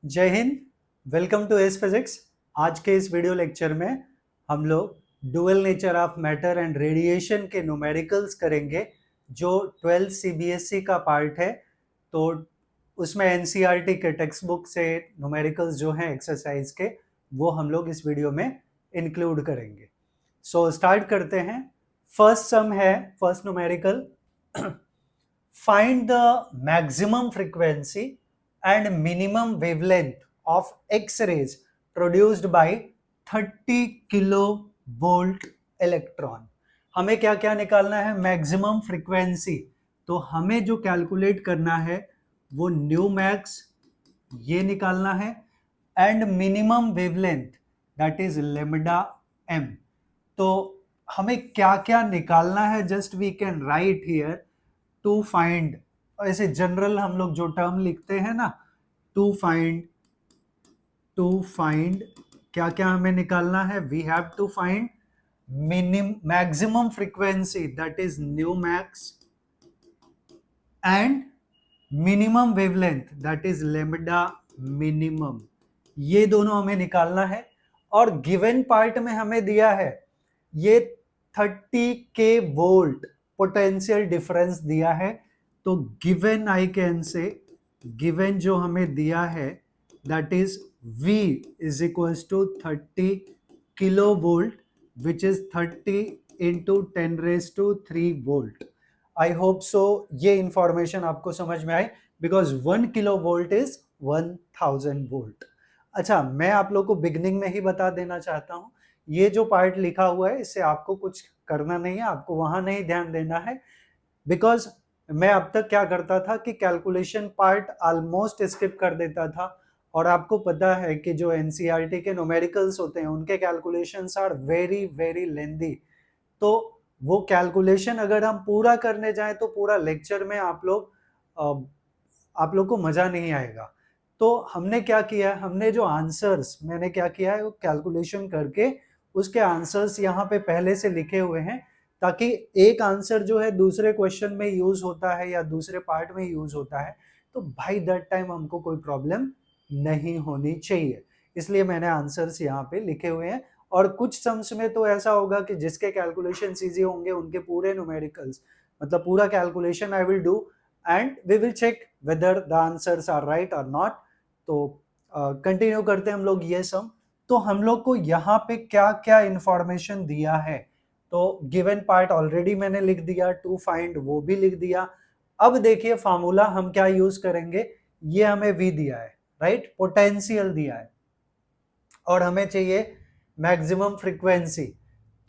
जय हिंद। Welcome to S physics. आज के इस वीडियो लेक्चर में हम लोग dual nature of matter and radiation के न्यूमेरिकल्स करेंगे जो 12 सीबीएसई का पार्ट है। तो उसमें एनसीईआरटी के टेक्स्ट बुक से न्यूमेरिकल्स जो हैं एक्सरसाइज के वो हम लोग इस वीडियो में इंक्लूड करेंगे। सो स्टार्ट करते हैं। फर्स्ट सम है, first numerical, find the maximum frequency and minimum wavelength of X-rays produced by 30 kilovolt electron. हमें क्या क्या निकालना है? Maximum frequency. तो हमें जो कैलकुलेट करना है वो न्यू मैक्स ये निकालना है, and minimum wavelength that is lambda m. तो हमें क्या क्या निकालना है just we can write here to find. ऐसे जनरल हम लोग जो टर्म लिखते हैं ना, टू फाइंड क्या क्या हमें निकालना है? We have to find maximum frequency that is nu max and minimum wavelength that is lambda minimum. ये दोनों हमें निकालना है। और गिवन पार्ट में हमें दिया है ये 30 के वोल्ट पोटेंशियल डिफरेंस दिया है। तो given I can say, given जो हमें दिया है that is V is equals to 30 kilo volt which is 30 into 10⁻³ volt. I hope so ये इंफॉर्मेशन आपको समझ में आई, because 1 kilo volt is 1000 volt. अच्छा, मैं आप लोग को बिगनिंग में ही बता देना चाहता हूँ, ये जो पार्ट लिखा हुआ है इससे आपको कुछ करना नहीं है, आपको वहां नहीं ध्यान देना है। बिकॉज मैं अब तक क्या करता था कि कैलकुलेशन पार्ट ऑलमोस्ट स्किप कर देता था, और आपको पता है कि जो एनसीईआरटी के न्यूमेरिकल्स होते हैं उनके calculations are very very lengthy. तो वो कैलकुलेशन अगर हम पूरा करने जाएं तो पूरा लेक्चर में आप लोग को मजा नहीं आएगा। तो हमने क्या किया, हमने जो आंसर्स मैंने क्या किया है वो कैलकुलेशन करके उसके आंसर्स यहाँ पे पहले से लिखे हुए हैं, ताकि एक आंसर जो है दूसरे क्वेश्चन में यूज होता है या दूसरे पार्ट में यूज होता है तो बाय दैट टाइम हमको कोई प्रॉब्लम नहीं होनी चाहिए। इसलिए मैंने आंसर्स यहाँ पे लिखे हुए हैं। और कुछ सम्स में तो ऐसा होगा कि जिसके कैलकुलेशन इजी होंगे उनके पूरे न्यूमेरिकल्स, मतलब पूरा calculation I will do and we will check whether the answers are right और नॉट। तो कंटिन्यू करते हैं हम लोग ये सम। तो हम लोग को यहाँ पे क्या क्या इंफॉर्मेशन दिया है? तो गिवन पार्ट ऑलरेडी मैंने लिख दिया, टू फाइंड वो भी लिख दिया। अब देखिए फार्मूला हम क्या यूज करेंगे। ये हमें V दिया है, राइट, पोटेंशियल दिया है, और हमें चाहिए मैक्सिमम फ्रीक्वेंसी।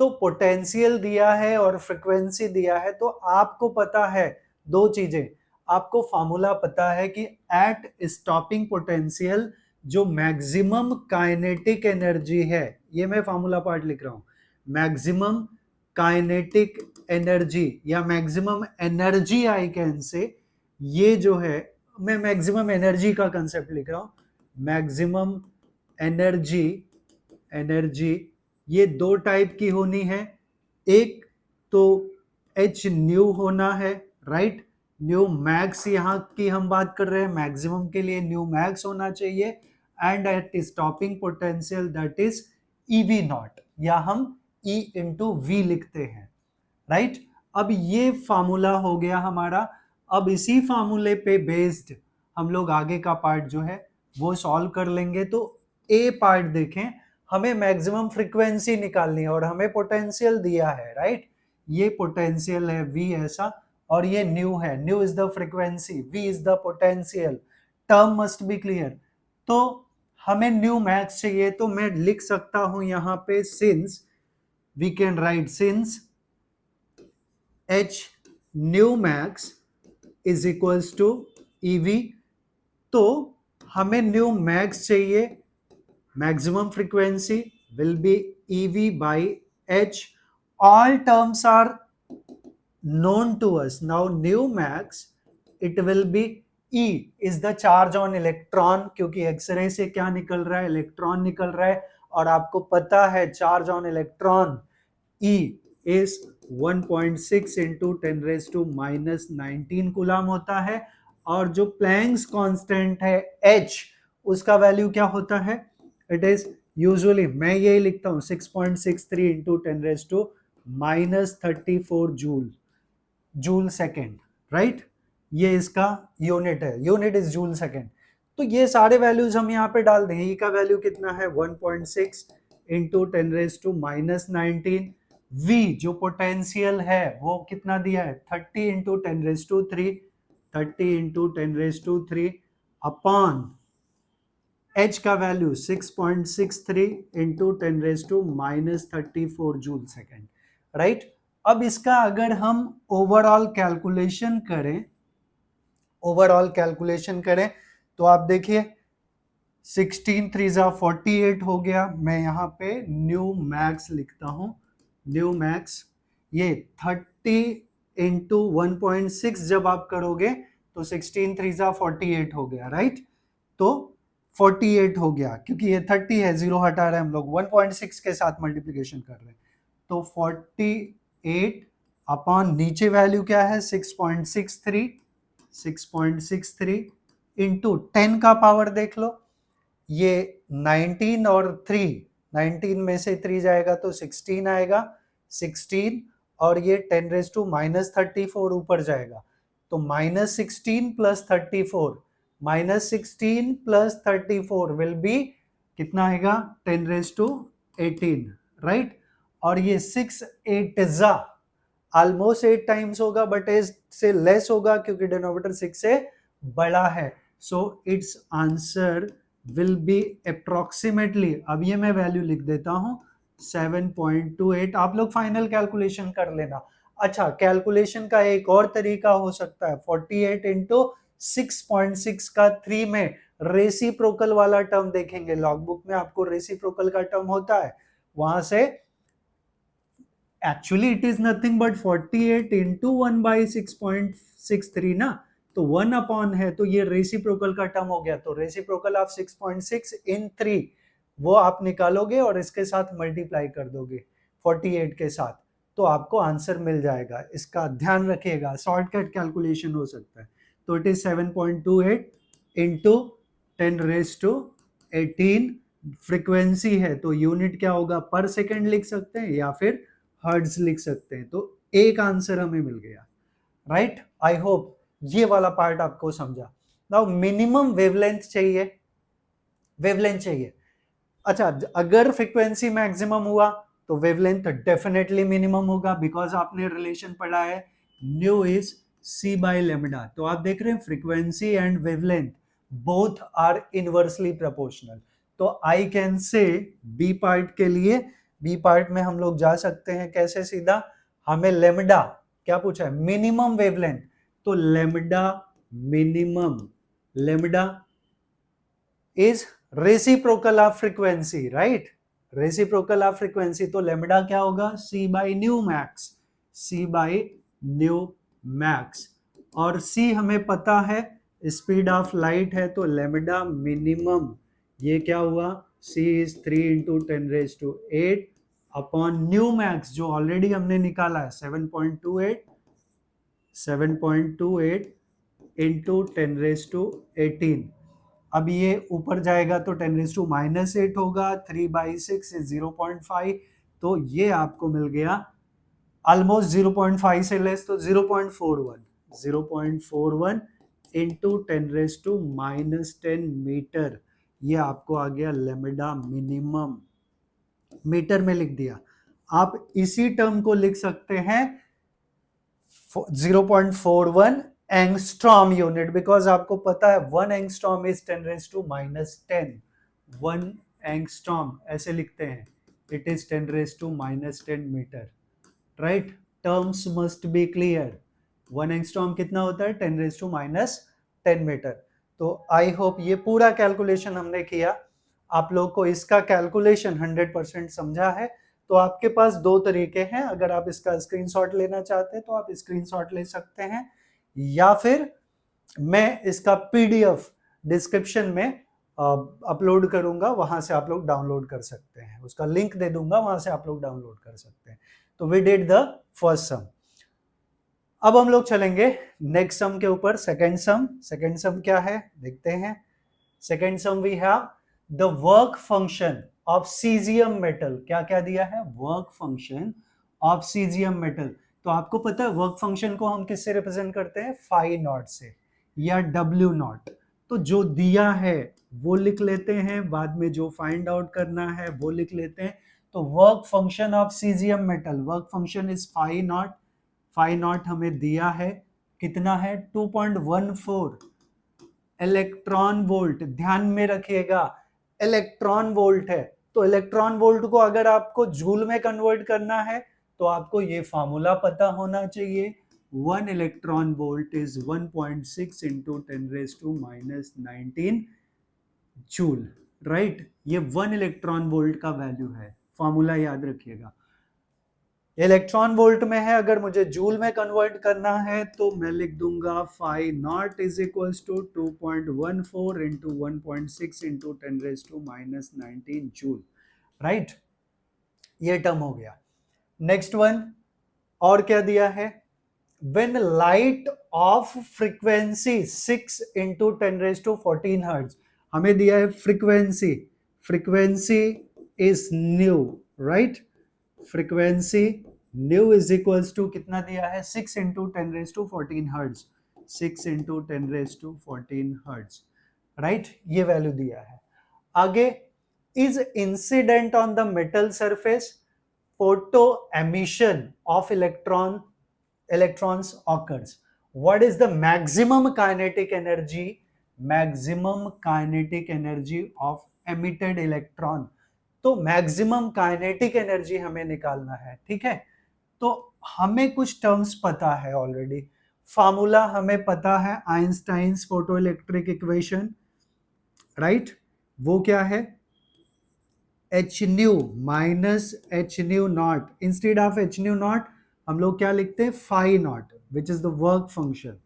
तो पोटेंशियल दिया है और फ्रीक्वेंसी दिया है, तो आपको पता है दो चीजें। आपको फार्मूला पता है कि एट स्टॉपिंग पोटेंशियल जो मैक्सिमम काइनेटिक एनर्जी है, ये मैं फार्मूला पार्ट लिख रहा हूं, मैक्सिमम काइनेटिक एनर्जी या मैक्सिमम एनर्जी आई कैन से, ये जो है मैं मैक्सिमम एनर्जी का कंसेप्ट लिख रहा हूं। मैक्सिमम एनर्जी, एनर्जी ये दो टाइप की होनी है। एक तो एच न्यू होना है, राइट, न्यू मैक्स यहाँ की हम बात कर रहे हैं, मैक्सिमम के लिए न्यू मैक्स होना चाहिए, and at stopping potential that is EV naught, या हम ई इंटू वी लिखते हैं, राइट। अब ये फार्मूला हो गया हमारा। अब इसी फार्मूले पे बेस्ड हम लोग आगे का पार्ट जो है वो सॉल्व कर लेंगे। तो ए पार्ट देखें, हमें मैक्सिमम फ्रीक्वेंसी निकालनी है और हमें पोटेंशियल दिया है, राइट। ये पोटेंशियल है V ऐसा, और ये न्यू है, nu is the frequency, V is the potential. Term must be clear. तो हमें न्यू मैक्स चाहिए, तो मैं लिख सकता हूं यहां पे since, we can write since H nu max is equals to EV। तो हमें न्यू मैक्स चाहिए, maximum frequency will be EV by H. All terms are known to us. Now new max, it will be E is the charge on electron, क्योंकि x ray से क्या निकल रहा है, electron निकल रहा है, और आपको पता है charge on electron E is 1.6 into 10⁻⁻19 coulomb होता है, और जो प्लैंक्स कांस्टेंट है H उसका वैल्यू क्या होता है, इट इज यूजुअली मैं यही लिखता हूँ 6.63 इंटू 10⁻⁻34 जूल सेकेंड, राइट। ये इसका यूनिट है, यूनिट इज जूल सेकेंड। तो ये सारे वैल्यूज हम यहाँ पे डाल देंगे। ई का वैल्यू कितना है 1.6 इंटू 10⁻⁻19। V जो पोटेंशियल है वो कितना दिया है 30 इंटू 10⁻3, 30 इंटू 10⁻3 अपॉन H का value 6.63 into 10⁻⁻34 joule second, right. अब इसका अगर हम ओवरऑल कैलकुलेशन करें तो आप देखिए 16 3 48 हो गया। मैं यहाँ पे न्यू मैक्स लिखता हूँ, न्यू मैक्स। ये 30 इंटू 1.6 जब आप करोगे तो 16 3 48 हो गया, राइट। तो 48 हो गया, क्योंकि ये 30 है, जीरो हटा रहे हैं हम लोग, 1.6 के साथ मल्टीप्लिकेशन कर रहे हैं। तो 48 अपॉन नीचे वैल्यू क्या है 6.63 इंटू 10 का पावर देख लो, ये 19 और 3, 19 में से 3 जाएगा तो 16 आएगा, 16 और ये 10⁻⁻34 ऊपर जाएगा तो -16 प्लस 34, -16 प्लस 34 विल बी कितना आएगा 10⁻18, राइट। और ये 6 8 ऑलमोस्ट 8 टाइम्स होगा, बट एज से लेस होगा क्योंकि डिनोमिनेटर 6 से बड़ा है। So it's answer will be approximately, अब ये मैं वैल्यू लिख देता हूं 7.28। आप लोग फाइनल कैलकुलेशन कर लेना। अच्छा, कैलकुलेशन का एक और तरीका हो सकता है 48 इंटू 6.6 का 3 में रेसिप्रोकल वाला टर्म देखेंगे, लॉगबुक में आपको रेसिप्रोकल का टर्म होता है, वहां से actually it is nothing but 48 into 1/6.63 ना, तो 1 अपॉन है तो ये रेसिप्रोकल का टर्म हो गया। तो रेसिप्रोकल ऑफ 6.6 इन 3 वो आप निकालोगे और इसके साथ मल्टीप्लाई कर दोगे 48 के साथ, तो आपको आंसर मिल जाएगा। इसका ध्यान रखिएगा, शॉर्टकट कैलकुलेशन हो सकता है। तो इट इज 7.28 इंटू 10⁻18। फ्रीक्वेंसी है तो यूनिट क्या होगा पर सेकेंड लिख सकते हैं या फिर हर्ट्ज लिख सकते हैं। तो एक आंसर हमें मिल गया, राइट। आई होप ये वाला पार्ट आपको समझा। नाउ मिनिमम वेवलेंथ चाहिए। अच्छा, अगर फ्रीक्वेंसी मैक्सिमम हुआ तो वेवलेंथ डेफिनेटली मिनिमम होगा, बिकॉज आपने रिलेशन पढ़ा है nu is c by lambda. तो आप देख रहे हैं frequency and wavelength both are inversely proportional. तो I can say B part के लिए, बी पार्ट में हम लोग जा सकते हैं कैसे, सीधा हमें लेमडा क्या पूछा है मिनिमम वेवलेंथ, तो lambda minimum, lambda is reciprocal of frequency, right, reciprocal of frequency. तो लेमडा क्या होगा c by new max, c by new max. और c हमें पता है स्पीड ऑफ लाइट है, तो लेमडा मिनिमम ये क्या हुआ c is 3 into 10⁻8 upon new max जो ऑलरेडी हमने निकाला है 7.28 इंटू 10⁻18। अब ये ऊपर जाएगा तो 10⁻⁻8 होगा, 3/6 इज 0.5, तो ये आपको मिल गया ऑलमोस्ट 0.5 से लेस, तो 0.41 इंटू 10⁻10 मीटर, ये आपको आ गया लेमडा मिनिमम, मीटर में लिख दिया। आप इसी टर्म को लिख सकते हैं 0.41 एंगस्ट्रॉम यूनिट, बिकॉज आपको पता है 1 एंगस्ट्रॉम इज 10⁻10, 1 एंगस्ट्रॉम ऐसे लिखते हैं, it is 10⁻10 metre, right. Terms must be clear. 1 angstrom कितना होता है 10⁻10 मीटर। तो आई होप ये पूरा कैलकुलेशन हमने किया, आप लोग को इसका कैलकुलेशन 100% समझा है। तो आपके पास दो तरीके हैं, अगर आप इसका स्क्रीनशॉट लेना चाहते हैं तो आप स्क्रीनशॉट ले सकते हैं, या फिर मैं इसका पीडीएफ डिस्क्रिप्शन में अपलोड करूंगा, वहां से आप लोग डाउनलोड कर सकते हैं, उसका लिंक दे दूंगा, वहां से आप लोग डाउनलोड कर सकते हैं। तो वी डिड द फर्स्ट सम। अब हम लोग चलेंगे नेक्स्ट सम के ऊपर, सेकेंड सम। सेकेंड सम क्या है देखते हैं। Second sum we have the work function of caesium metal, क्या क्या दिया है, work function of caesium metal. तो आपको पता है वर्क फंक्शन को हम किससे रिप्रेजेंट करते हैं, फाई नॉट से या डब्ल्यू नॉट। तो जो दिया है वो लिख लेते हैं, बाद में जो फाइंड आउट करना है वो लिख लेते हैं। तो work function of caesium metal, work function is phi naught, phi naught हमें दिया है, कितना है 2.14 इलेक्ट्रॉन वोल्ट। ध्यान में रखिएगा इलेक्ट्रॉन वोल्ट है, तो इलेक्ट्रॉन वोल्ट को अगर आपको जूल में कन्वर्ट करना है तो आपको ये फॉर्मूला पता होना चाहिए, 1 electron volt is 1.6 into 10⁻⁻19 joule, right. ये 1 इलेक्ट्रॉन वोल्ट का वैल्यू है, फॉर्मूला याद रखिएगा। इलेक्ट्रॉन वोल्ट में है, अगर मुझे जूल में कन्वर्ट करना है तो मैं लिख दूंगा phi naught is equals to 2.14 into 1.6 into 10⁻⁻19 joule, right. ये टर्म हो गया। नेक्स्ट वन और क्या दिया है, when light of frequency 6 into 10⁻14 hertz, हमें दिया है frequency, frequency is nu, right. Frequency nu is equals to कितना दिया है, 6 into 10⁻14 hertz, 6 into 10⁻14 hertz, right. ये वैल्यू दिया है। आगे, is incident on the metal surface photo emission of electrons occurs. What is the maximum kinetic energy, maximum kinetic energy of emitted electron? तो maximum kinetic energy हमें निकालना है, ठीक है। तो हमें कुछ टर्म्स पता है ऑलरेडी, फार्मूला हमें पता है, Einstein's photo electric equation, right. वो क्या है, h nu minus H nu naught, instead of h nu naught हम लोग क्या लिखते हैं, phi naught which is the work function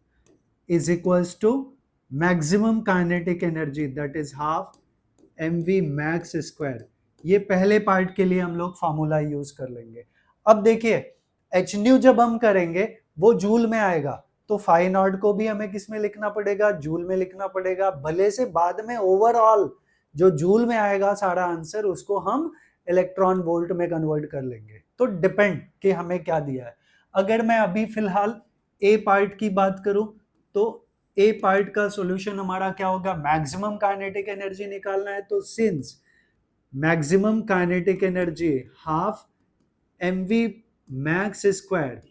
is equals to maximum kinetic energy that is half mv max square. ये पहले पार्ट के लिए हम लोग फॉर्मूला यूज कर लेंगे। अब देखिए एच न्यू जब हम करेंगे वो जूल में आएगा, तो फाई नॉट को भी हमें किस में लिखना पड़ेगा, जूल में लिखना पड़ेगा। भले से बाद में ओवरऑल जो जूल में आएगा सारा आंसर उसको हम इलेक्ट्रॉन वोल्ट में कन्वर्ट कर लेंगे। तो डिपेंड कि हमें क्या दिया है। अगर मैं अभी फिलहाल ए पार्ट की बात करूं तो ए पार्ट का सॉल्यूशन हमारा क्या होगा, मैक्सिमम काइनेटिक एनर्जी निकालना है, तो since maximum kinetic energy half mv max square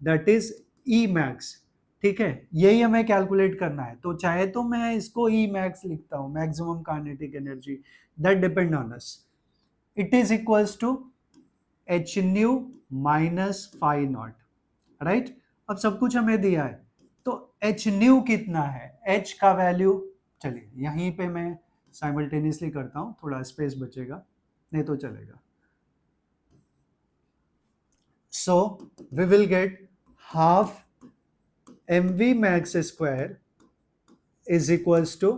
that is E max, ठीक है, यही हमें कैलकुलेट करना है। तो चाहे तो मैं इसको ई मैक्स लिखता हूं, maximum kinetic energy, that depend on us, it is equals to H nu minus phi naught, right. अब सब कुछ हमें दिया है, तो एच न्यू कितना है, एच का वैल्यू, चलिए यहीं पे मैं साइमल्टेनियसली करता हूं, थोड़ा स्पेस बचेगा, नहीं तो चलेगा। So we will get half mv max square is equals to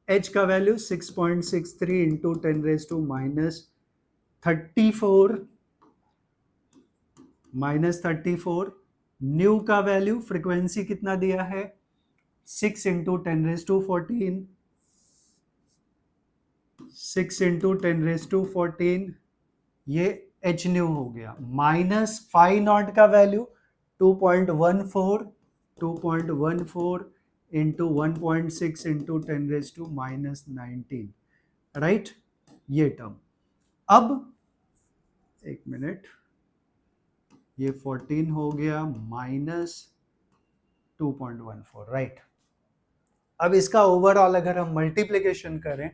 h का वैल्यू 6.63 इंटू 10⁻34 न्यू का वैल्यू, फ्रीक्वेंसी कितना दिया है 6 इंटू 10⁻14, 6 इंटू 10⁻14, ये एच न्यू हो गया, माइनस फाई नॉट का वैल्यू 2.14 इंटू 1.6 इंटू 10⁻⁻19, राइट, ये टर्म। अब एक मिनट, ये 14 हो गया माइनस 2.14, राइट। अब इसका ओवरऑल अगर हम मल्टीप्लिकेशन करें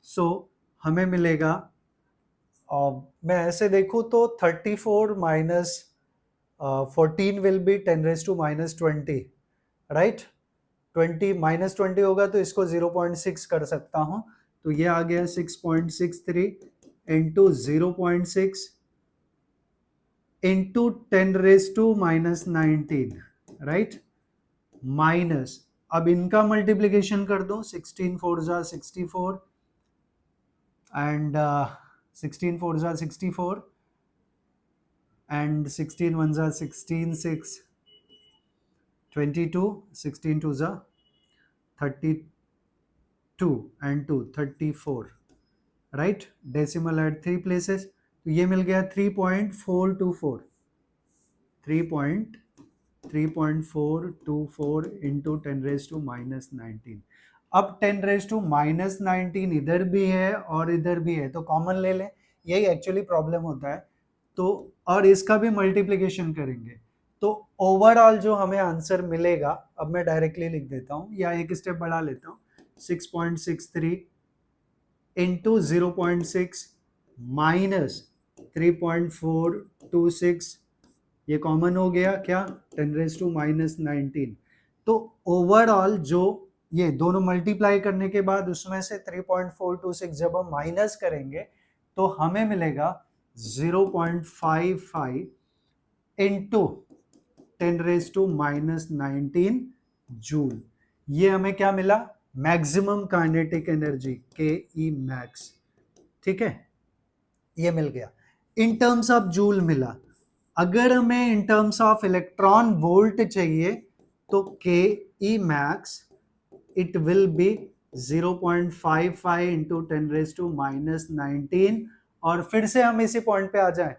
सो हमें मिलेगा, मैं ऐसे देखूं तो 34 minus 14 will be 10⁻⁻20, right. 20 minus 20 होगा तो इसको 0.6 कर सकता हूं, तो ये आ गया 6.63 इंटू 0.6 इंटू 10⁻⁻19, राइट, माइनस, अब इनका मल्टीप्लिकेशन कर दो, 16 4 जा 64 एंड 16 4 जा 64 and 16 1 जा 16 6 22, 16 2 जा 32 2 and 2 34, right, decimal at 3 places, तो ये मिल गया 3.424, 3.424 इंटू 10⁻⁻19। अब 10⁻⁻19 इधर भी है और इधर भी है, तो कॉमन ले लें, यही एक्चुअली प्रॉब्लम होता है। तो और इसका भी मल्टीप्लिकेशन करेंगे, तो ओवरऑल जो हमें आंसर मिलेगा, अब मैं डायरेक्टली लिख देता हूं या एक स्टेप बढ़ा लेता हूं, 6.63 इंटू 0.6 माइनस 3.426, ये कॉमन हो गया क्या, 10⁻⁻19। तो ओवरऑल जो ये दोनों मल्टीप्लाई करने के बाद उसमें से 3.426 जब हम माइनस करेंगे तो हमें मिलेगा 0.55 इंटू 10⁻⁻19 जूल। ये हमें क्या मिला, मैक्सिमम काइनेटिक एनर्जी के मैक्स, ठीक है, ये मिल गया इन टर्म्स ऑफ जूल मिला। अगर हमें इन टर्म्स ऑफ इलेक्ट्रॉन वोल्ट चाहिए तो के max it will be 0.55 into 10⁻⁻19, और फिर से हम इसी पॉइंट पे आ जाएं,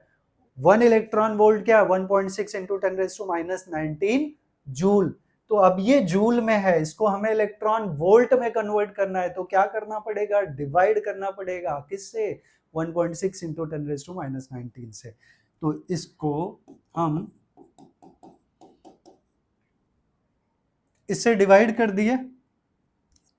1 इलेक्ट्रॉन वोल्ट क्या है, 1.6 इंटू 10⁻⁻19 जूल। तो अब ये जूल में है, इसको हमें इलेक्ट्रॉन वोल्ट में कन्वर्ट करना है, तो क्या करना पड़ेगा, डिवाइड करना पड़ेगा, किससे, 1.6 इंटू 10⁻⁻19 से। तो इसको हम इससे डिवाइड कर दिए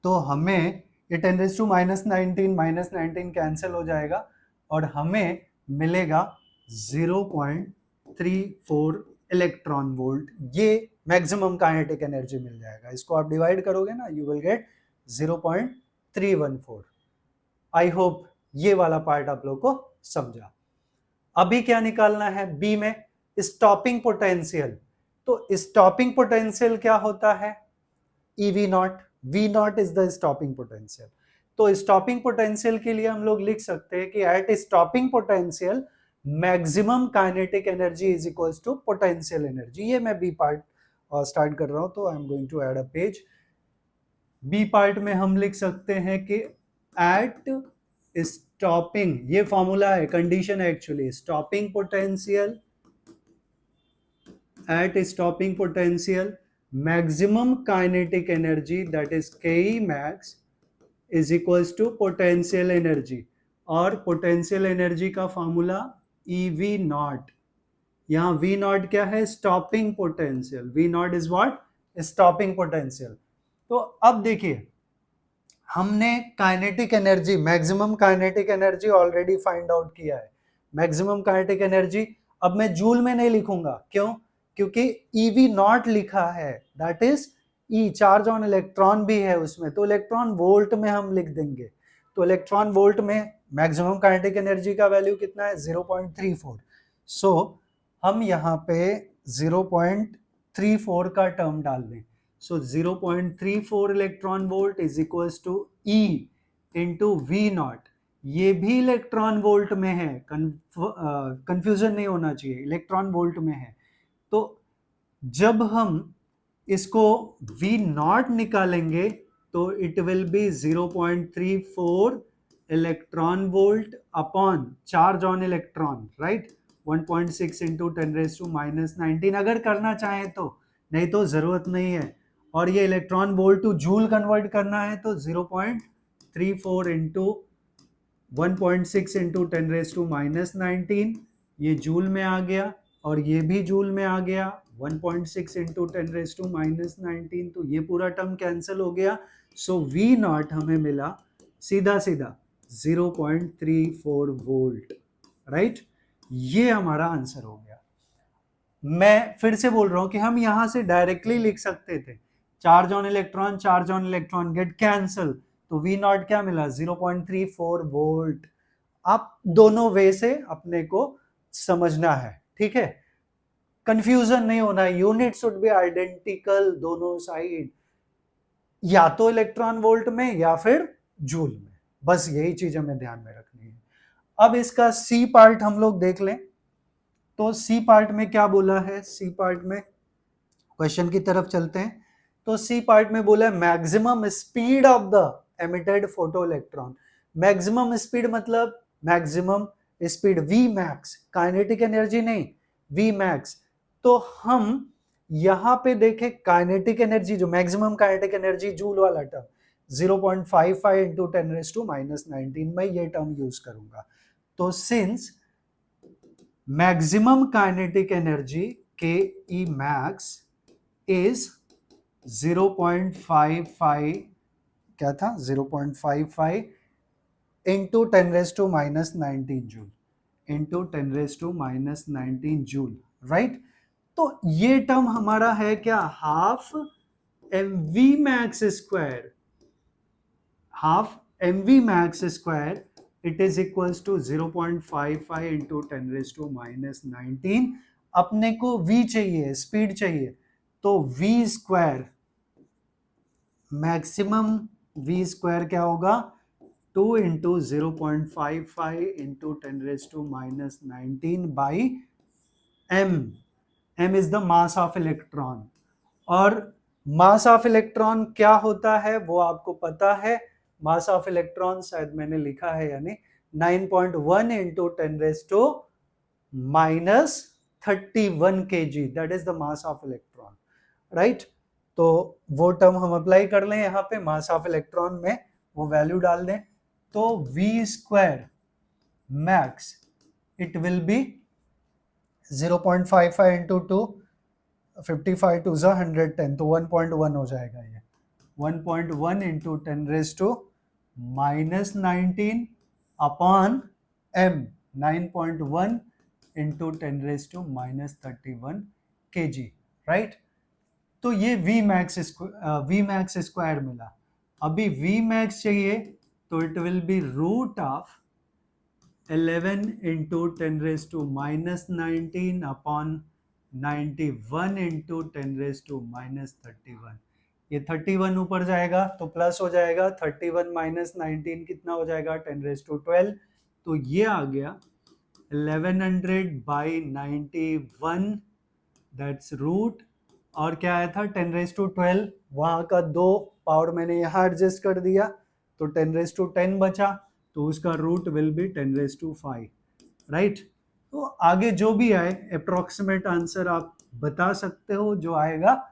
तो हमें ये 10⁻⁻19 कैंसिल हो जाएगा और हमें मिलेगा 0.34 इलेक्ट्रॉन वोल्ट, ये मैक्सिमम काइनेटिक एनर्जी मिल जाएगा। इसको आप डिवाइड करोगे ना, you will get 0.314। I hope ये वाला पार्ट आप लोग को समझा। अभी क्या निकालना है, बी में स्टॉपिंग पोटेंशियल। तो स्टॉपिंग पोटेंशियल क्या होता है, EV naught, V naught is the stopping potential. तो स्टॉपिंग पोटेंशियल के लिए हम लोग लिख सकते हैं कि at stopping potential maximum kinetic energy is equals to potential energy. ये मैं बी पार्ट स्टार्ट कर रहा हूं, तो I am going to add a page. B part में हम लिख सकते हैं कि एट स्टॉपिंग, ये फॉर्मूला है, कंडीशन है actually, stopping potential, at stopping potential maximum kinetic energy, that is Ke max is equals to potential energy, और potential energy का फॉर्मूला EV नॉट, यहाँ V नॉट क्या है, stopping potential, V not is what, stopping potential। तो अब देखिए हमने kinetic energy, maximum kinetic energy already find out किया है। मैक्सिमम काइनेटिक एनर्जी अब मैं जूल में नहीं लिखूंगा, क्यों, क्योंकि EV नॉट लिखा है, that is E, charge on electron भी है उसमें, तो इलेक्ट्रॉन वोल्ट में हम लिख देंगे। तो इलेक्ट्रॉन वोल्ट में मैक्सिमम काइनेटिक एनर्जी का वैल्यू कितना है, 0.34। सो हम यहाँ पे 0.34 का टर्म डाल दें, so 0.34 electron volt is equals to E into V naught. ये भी इलेक्ट्रॉन वोल्ट में है, कंफ्यूजन नहीं होना चाहिए, इलेक्ट्रॉन वोल्ट में है। तो जब हम इसको V नॉट निकालेंगे तो it will B 0.34 electron volt upon charge on electron, right, 1.6 into 10⁻⁻19 अगर करना चाहें तो, नहीं तो जरूरत नहीं है। और ये electron volt two joule convert करना है तो 0.34 इंटू 1.6 इंटू 10⁻⁻19, ये जूल में आ गया और ये भी जूल में आ गया, 1.6 इंटू 10⁻⁻19, तो ये पूरा टर्म कैंसिल हो गया। सो V नॉट हमें मिला सीधा सीधा 0.34 वोल्ट, राइट, ये हमारा आंसर हो गया। मैं फिर से बोल रहा हूं कि हम यहां से डायरेक्टली लिख सकते थे, charge on electron get cancel, तो V नॉट क्या मिला, 0.34 वोल्ट। आप दोनों वे से अपने को समझना है, ठीक है, कंफ्यूजन नहीं होना है, यूनिट शुड बी आइडेंटिकल दोनों साइड, या तो इलेक्ट्रॉन वोल्ट में या फिर जूल में, बस यही चीज हमें ध्यान में रखनी है। अब इसका सी पार्ट हम लोग देख लें, तो सी पार्ट में क्या बोला है, सी पार्ट में क्वेश्चन की तरफ चलते हैं। तो सी पार्ट में बोला है maximum speed of the emitted photoelectron. Maximum speed मतलब maximum speed V max, kinetic energy नहीं, वी मैक्स. तो हम यहां पे देखें काइनेटिक एनर्जी, जो मैक्सिमम काइनेटिक एनर्जी जूल वाला टर्म 0.55 इंटू 10⁻⁹ में ये टर्म यूज करूंगा. तो सिंस मैक्सिमम काइनेटिक एनर्जी के ई मैक्स इज 0.55, क्या था 0.55 into 10⁻⁹ joule, into 10⁻⁹ joule, right. तो ये टर्म हमारा है क्या, half mv max square, half mv max square, it is equals to 0.55 into 10⁻⁹. अपने को v चाहिए, स्पीड चाहिए, तो v square, maximum v square क्या होगा, 2 into 0.55 into 10⁻⁹ by m. m is the mass of electron. और मास ऑफ इलेक्ट्रॉन क्या होता है वो आपको पता है. मास ऑफ इलेक्ट्रॉन शायद मैंने लिखा है, यानी 9.1 into 10⁻31 kg, that is the mass of electron, right. तो वो टर्म हम अप्लाई कर लें यहाँ पे, मास ऑफ इलेक्ट्रॉन में वो वैल्यू डाल दें, तो v square max it will be 0.55 into 2, 55 two 110, तो 1.1 हो जाएगा. ये 1.1 into 10⁻⁹ upon m, 9.1 into 10⁻31 kg, right. तो ये v मैक्स स्क्वायर मिला. अभी v मैक्स चाहिए, तो it will be root of 11 into 10⁻⁹ upon 91 into 10⁻31. ये 31 ऊपर जाएगा तो प्लस हो जाएगा, 31 माइनस 19 कितना हो जाएगा, 10⁻12. तो ये आ गया 1100 बाई 91, दैट्स रूट. और क्या आया था 10⁻12, वहाँ का 2 पावर मैंने यहाँ एडजस्ट कर दिया, तो 10⁻10 बचा, तो उसका रूट विल बी 10⁻5, राइट. तो आगे जो भी आए अप्रोक्सीमेट आंसर आप बता सकते हो जो आएगा.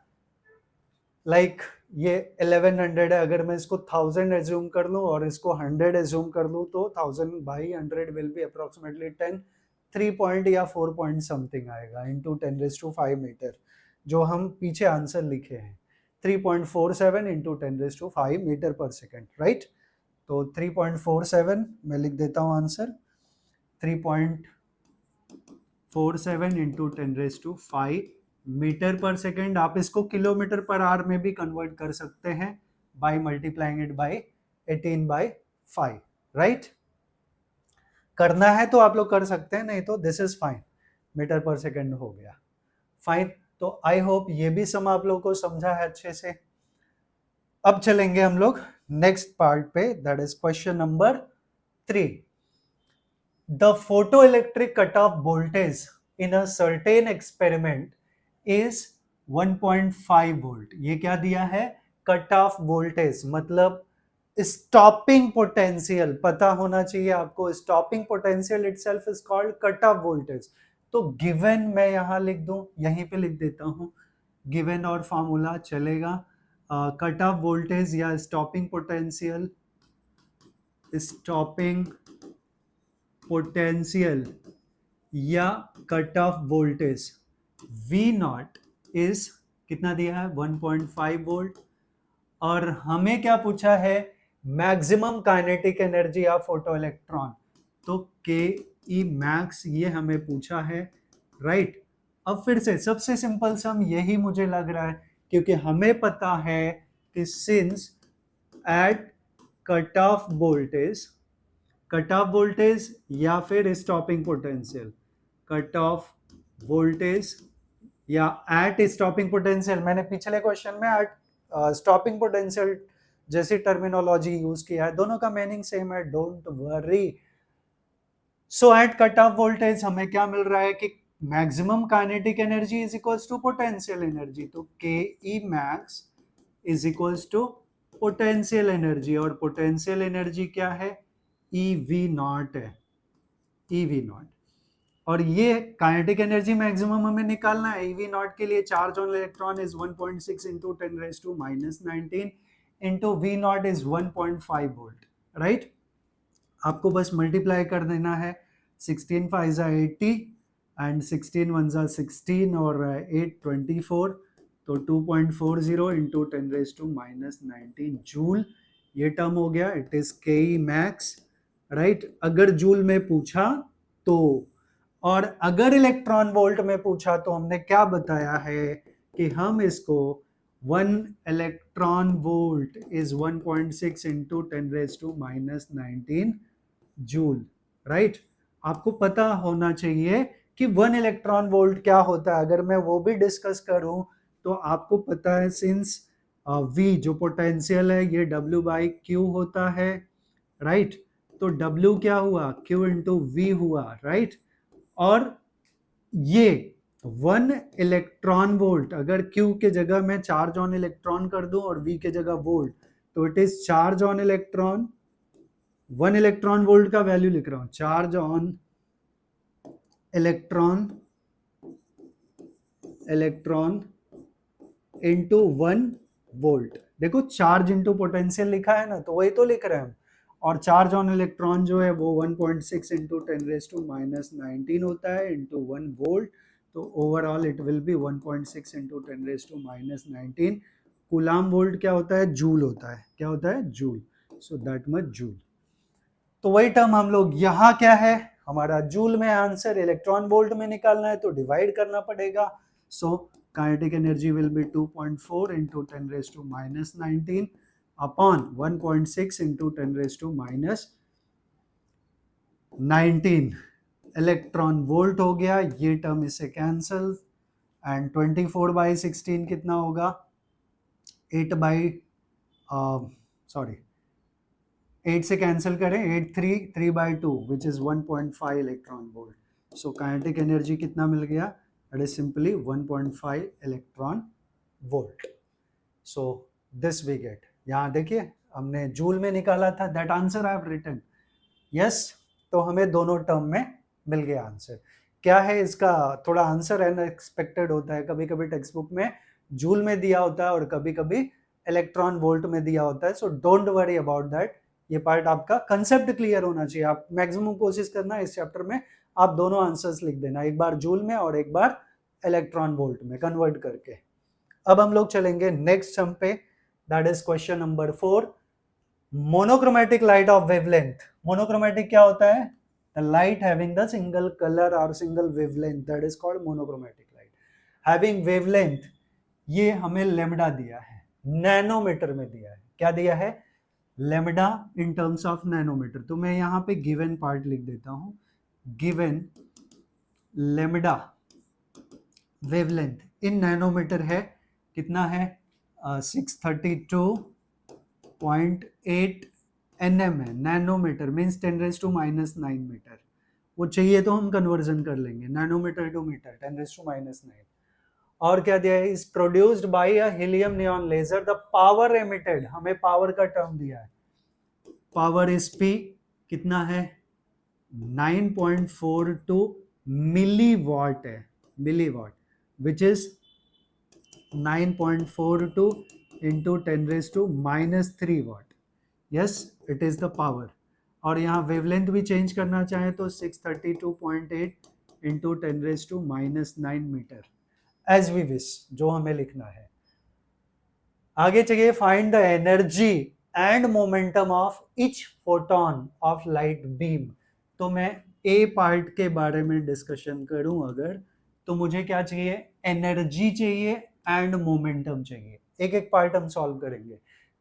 लाइक ये 1100 है, अगर मैं इसको 1000 एज्यूम कर लूँ और इसको 100 एज्यूम कर लूँ, तो 1000 by 100 will be approximately 10, 3 point या 4 पॉइंट समथिंग आएगा इंटू 10⁻5 मीटर, जो हम पीछे आंसर लिखे हैं 3.47 इंटू 10⁻5 मीटर पर सेकेंड, राइट. तो 3.47 मैं लिख देता हूँ आंसर, 3.47 इंटू 10⁻5 मीटर पर सेकेंड. आप इसको किलोमीटर पर आवर में भी कन्वर्ट कर सकते हैं by multiplying it by 18/5, right. करना है तो आप लोग कर सकते हैं, नहीं तो दिस इज फाइन, मीटर पर सेकेंड हो गया, फाइन. तो आई होप ये भी सम आप लोगों को समझा है अच्छे से. अब चलेंगे हम लोग नेक्स्ट पार्ट पे, that is question number 3. The photoelectric cut off voltage in a certain experiment is 1.5 volt. ये क्या दिया है, कट ऑफ वोल्टेज, मतलब स्टॉपिंग पोटेंशियल पता होना चाहिए आपको. Stopping potential itself is called cut off voltage. तो गिवन मैं यहां लिख दूं, यहीं पे लिख देता हूं, गिवन और फॉर्मूला चलेगा. कट ऑफ वोल्टेज या स्टॉपिंग पोटेंशियल, स्टॉपिंग पोटेंशियल या cut off voltage V naught is कितना दिया है, 1.5 वोल्ट. और हमें क्या पूछा है, maximum kinetic energy of photo electron, तो के मैक्स ये हमें पूछा है, राइट. अब फिर से सबसे सिंपल सम यही मुझे लग रहा है, क्योंकि हमें पता है कि since at cut off voltage या फिर stopping potential, cut off voltage या एट स्टॉपिंग पोटेंशियल, मैंने पिछले क्वेश्चन में एट स्टॉपिंग पोटेंशियल जैसी टर्मिनोलॉजी यूज किया है, दोनों का मीनिंग सेम है, don't worry. So at cut off voltage हमें क्या मिल रहा है कि maximum kinetic energy is equals to potential energy, तो K E max is equals to potential energy, और पोटेंशियल एनर्जी क्या है, EV नॉट है, EV नॉट। और ये काइनेटिक एनर्जी मैक्सिमम हमें निकालना है। EV नॉट के लिए charge on electron is 1.6 into 10⁻⁻19 into V naught is 1.5 volt, right. आपको बस मल्टीप्लाई कर देना है, 16 5 80 एंड 16 1 16 और 8 24, तो 2.40 इंटू 10⁻⁻19 जूल ये टर्म हो गया। इट इज के मैक्स, राइट, अगर जूल में पूछा तो। और अगर इलेक्ट्रॉन वोल्ट में पूछा तो हमने क्या बताया है कि हम इसको 1 electron volt is 1.6 into 10⁻⁻19 joule, right. आपको पता होना चाहिए कि 1 इलेक्ट्रॉन वोल्ट क्या होता है। अगर मैं वो भी डिस्कस करूं तो आपको पता है, सिंस V जो पोटेंशियल है ये W/Q होता है, राइट। तो W क्या हुआ, Q इंटू V हुआ, राइट। और ये 1 इलेक्ट्रॉन वोल्ट, अगर Q के जगह मैं चार्ज ऑन इलेक्ट्रॉन कर दूं और V के जगह वोल्ट, तो it is charge on electron. 1 electron volt का वैल्यू लिख रहा हूं, charge on electron into 1 volt. देखो चार्ज इंटू पोटेंशियल लिखा है ना, तो वही तो लिख रहे हैं हम। और चार्ज ऑन इलेक्ट्रॉन जो है वो 1.6 इंटू 10⁻⁻19 होता है इंटू 1 वोल्ट, तो overall it will B 1.6 into 10⁻⁻19 coulomb volt. क्या होता है, जूल होता है, क्या होता है, joule. So that much joule. तो वही टर्म हम लोग यहाँ क्या है, हमारा जूल में आंसर, इलेक्ट्रॉन वोल्ट में निकालना है तो डिवाइड करना पड़ेगा। सो kinetic energy will be 2.4 into 10⁻⁻19 upon 1.6 into 10⁻⁻19 electron volt हो गया। ये टर्म इससे कैंसल, एंड 24/16 कितना होगा, 8 से कैंसिल करें, 8 3/2 which is 1.5 electron volt. So kinetic energy कितना मिल गया, it is simply 1.5 electron volt. So this we get, यहाँ देखिए हमने जूल में निकाला था, that answer I have written, yes. तो हमें दोनों टर्म में मिल गया आंसर। क्या है इसका, थोड़ा आंसर अनएक्सपेक्टेड होता है, कभी कभी टेक्स्ट बुक में जूल में दिया होता है और कभी कभी इलेक्ट्रॉन वोल्ट में दिया होता है। So don't worry about that, ये पार्ट आपका कंसेप्ट क्लियर होना चाहिए। आप मैक्सिमम कोशिश करना इस चैप्टर में आप दोनों आंसर्स लिख देना, एक बार जूल में और एक बार इलेक्ट्रॉन वोल्ट में कन्वर्ट करके। अब हम लोग चलेंगे नेक्स्ट सम पे, that is question number 4, monochromatic light of wavelength. Monochromatic क्या होता है, the light having the single color or single wavelength, that is called monochromatic light having wavelength। ये हमें लेमडा दिया है, नैनोमीटर में दिया है। क्या दिया है, lambda in terms of nanometre. तो मैं यहाँ पे गिवन पार्ट लिख देता हूँ, given lambda wavelength in nanometre है, कितना है, 632.8 nm है। Nanometre means 10⁻⁻9 metre. वो चाहिए तो हम कन्वर्जन कर लेंगे, नैनोमीटर टू मीटर 10⁻⁹। और क्या दिया है, is produced by a helium neon laser, the power emitted, हमें पावर का टर्म दिया है, पावर इज P, कितना है 9.42 मिलीवॉट है, milliwatt which is 9.42 into 10⁻³ watt. Yes, it is the power. और यहाँ वेवलेंथ भी चेंज करना चाहे तो 632.8 into 10⁻⁹ metre, as we wish, जो हमें लिखना है। आगे चलिए, find the energy and momentum of each photon of light beam. तो मैं ए पार्ट के बारे में डिस्कशन करूं अगर, तो मुझे क्या चाहिए, एनर्जी चाहिए एंड मोमेंटम चाहिए। एक एक पार्ट हम सॉल्व करेंगे।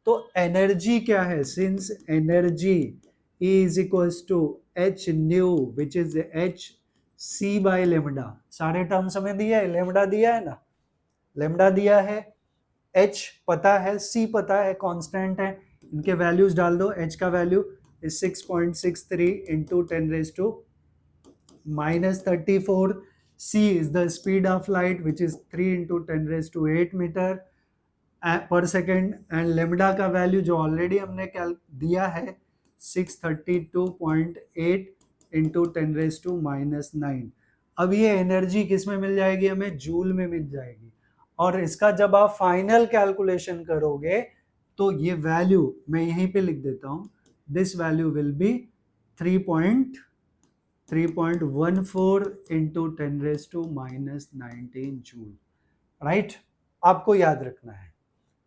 तो एनर्जी क्या है, since energy is equals to H nu which is H C by lambda. सारे टर्म्स हमें दिया है, लेमडा दिया है ना, लेमडा दिया है, एच पता है, सी पता है, कांस्टेंट है, इनके वैल्यूज डाल दो। एच का value is 6.63 into 10⁻⁻34। C is the speed of light which is 3 into 10⁻⁸ meter, पर सेकेंड, एंड लेमडा का वैल्यू जो ऑलरेडी हमने दिया है 632.8 इंटू 10⁻⁻⁹। अब ये एनर्जी किस में मिल जाएगी, हमें जूल में मिल जाएगी। और इसका जब आप फाइनल कैलकुलेशन करोगे तो ये वैल्यू मैं यहीं पे लिख देता हूं, this value will be 3.14 into 10⁻⁻19 joule, right. आपको याद रखना है,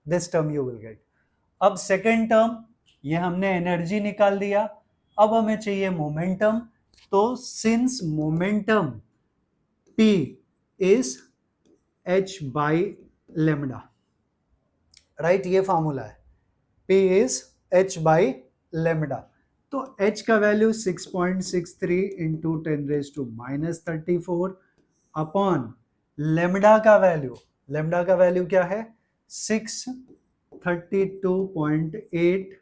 this term you will get. अब सेकेंड टर्म, ये हमने एनर्जी निकाल दिया, अब हमें चाहिए मोमेंटम। तो since momentum P is h by lambda, right, ये फॉर्मूला है, P is h by lambda. तो h का वैल्यू 6.63 इंटू 10⁻⁻34 अपॉन लेमडा का वैल्यू क्या है 632.8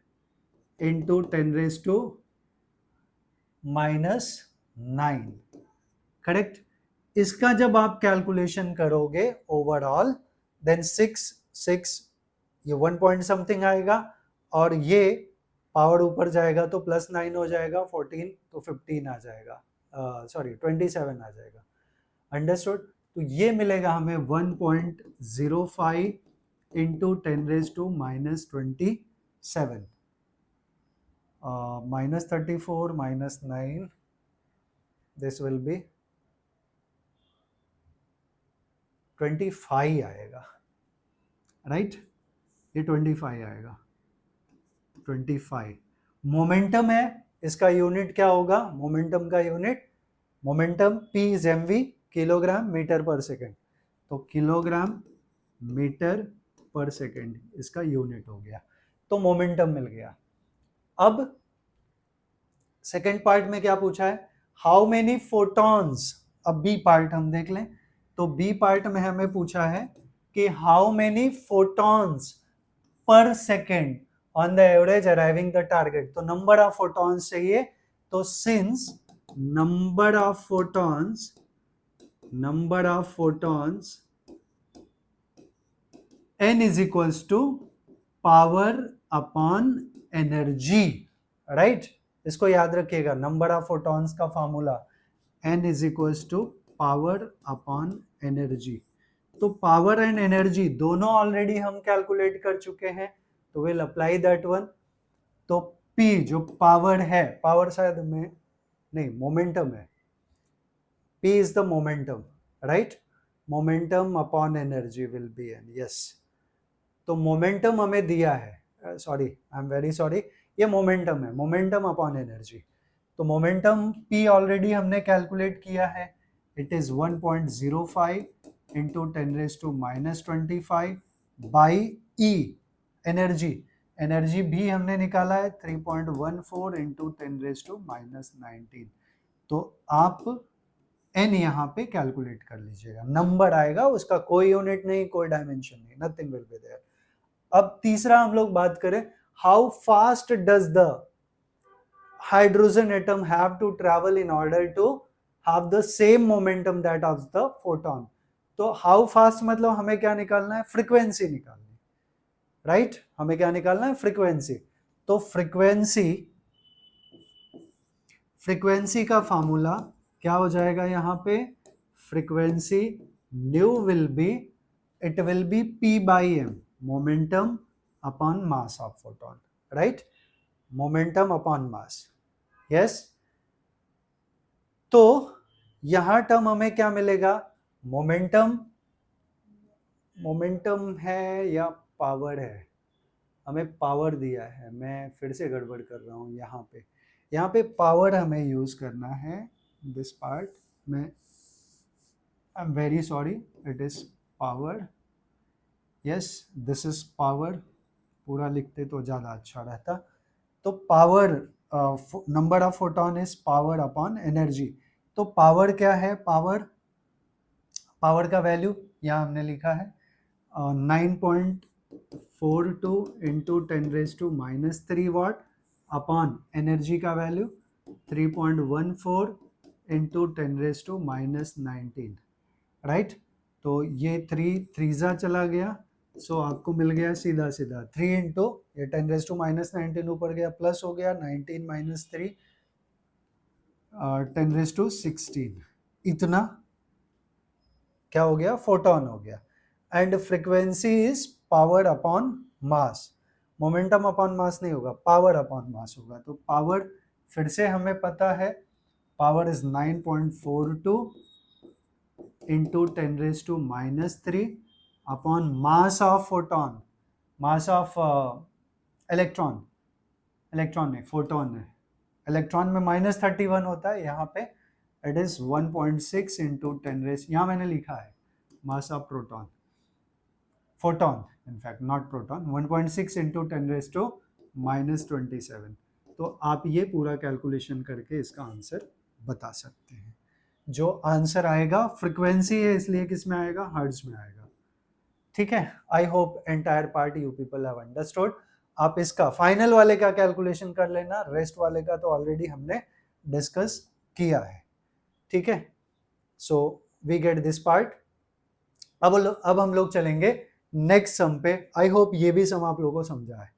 इंटू 10⁻⁹, करेक्ट। इसका जब आप कैलकुलेशन करोगे ओवरऑल, देन 6 ये 1 पॉइंट समथिंग आएगा, और ये पावर ऊपर जाएगा तो +9 हो जाएगा, 14 तो 15 आ जाएगा, सॉरी 27 आ जाएगा, अंडरस्टूड। तो ये मिलेगा हमें 1.05 इंटू 10⁻⁻27, -34 -9, दिस विल बी 25 आएगा, राइट, ये 25 आएगा, 25। मोमेंटम है, इसका यूनिट क्या होगा, मोमेंटम का unit, momentum P is mv, kilogram metre पर सेकेंड, तो किलोग्राम मीटर पर सेकेंड इसका यूनिट हो गया, तो मोमेंटम मिल गया। अब सेकेंड पार्ट में क्या पूछा है, हाउ मेनी फोटॉन्स। अब बी पार्ट हम देख लें, तो बी पार्ट में हमें पूछा है कि how many photons per second on the average arriving the target. तो नंबर ऑफ फोटॉन्स चाहिए, तो since number of photons n is equals to power upon energy, right. इसको याद रखिएगा, नंबर ऑफ फोटॉन्स का formula n is equals to power upon energy. तो power and energy दोनों already हम कैलकुलेट कर चुके हैं, तो विल अप्लाई दैट वन। तो P जो पावर है, पावर शायद में नहीं, मोमेंटम है, P is the momentum, right, momentum upon energy will be n, yes. तो मोमेंटम हमें दिया है, sorry I am very sorry, ये मोमेंटम है, मोमेंटम अपॉन एनर्जी। तो मोमेंटम P ऑलरेडी हमने कैलकुलेट किया है, it is 1.05 into 10⁻⁻25 by E, energy भी हमने निकाला है 3.14 इंटू 10⁻⁻19। तो आप n यहाँ पे कैलकुलेट कर लीजिएगा, नंबर आएगा, उसका कोई यूनिट नहीं, कोई डायमेंशन नहीं, नथिंग विल बी देयर। अब तीसरा हम लोग बात करें, how fast does the hydrogen atom have to travel in order to have the same momentum that of the photon. तो हाउ फास्ट मतलब हमें क्या निकालना है, फ्रीक्वेंसी निकालनी, राइट, हमें क्या निकालना है, फ्रीक्वेंसी। तो फ्रीक्वेंसी का फॉर्मूला क्या हो जाएगा यहाँ पे, frequency new will be, it will B P by M, momentum upon mass of photon, right, momentum upon mass, yes. तो यहां टर्म हमें क्या मिलेगा, मोमेंटम है या पावर है, हमें पावर दिया है, मैं फिर से गड़बड़ कर रहा हूं, यहाँ पे पावर हमें यूज करना है, दिस पार्ट में, I am very sorry, it is power, yes, this is power, पूरा लिखते तो ज़्यादा अच्छा रहता। तो power, number of photon is power upon energy. तो पावर क्या है, पावर का वैल्यू यहाँ हमने लिखा है 9.42 इंटू 10⁻³ वाट अपॉन एनर्जी का वैल्यू 3.14 इंटू 10⁻⁻19, राइट। तो ये 3 3 चला गया, सो आपको मिल गया सीधा सीधा 3 इंटू ये 10⁻⁻19 ऊपर गया प्लस हो गया 19 माइनस 3 10⁻16 इतना क्या हो गया फोटोन हो गया and frequency is power upon mass momentum upon mass नहीं होगा पावर अपॉन मास होगा तो पावर फिर से हमें पता है power is 9.42 into 10⁻³ upon mass of photon mass of electron नहीं फोटोन है इलेक्ट्रॉन में -31 होता है यहाँ पे इट इज 1.6 into 10⁻, यहाँ मैंने लिखा है mass of proton photon in fact not proton 1.6 into 10⁻⁻27 तो आप ये पूरा कैलकुलेशन करके इसका आंसर बता सकते हैं जो आंसर आएगा फ्रीक्वेंसी है इसलिए किस में आएगा हर्ट्ज में आएगा ठीक है I hope entire part you people have understood आप इसका फाइनल वाले का कैलकुलेशन कर लेना रेस्ट वाले का तो ऑलरेडी हमने डिस्कस किया है ठीक है so we get this part अब हम लोग चलेंगे नेक्स्ट सम पे आई होप ये भी सम आप लोगों को समझा है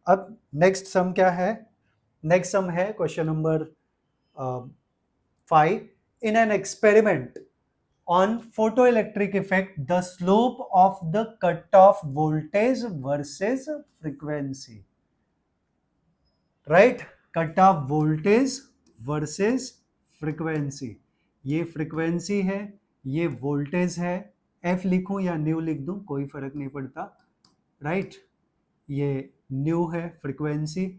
अब नेक्स्ट सम क्या है नेक्स्ट सम है question number 5 in an experiment on photoelectric effect the slope of the cutoff voltage versus frequency right cutoff voltage versus frequency ये frequency है ये voltage है f लिखूं या न्यू लिख दूं कोई फर्क नहीं पड़ता right ये न्यू है frequency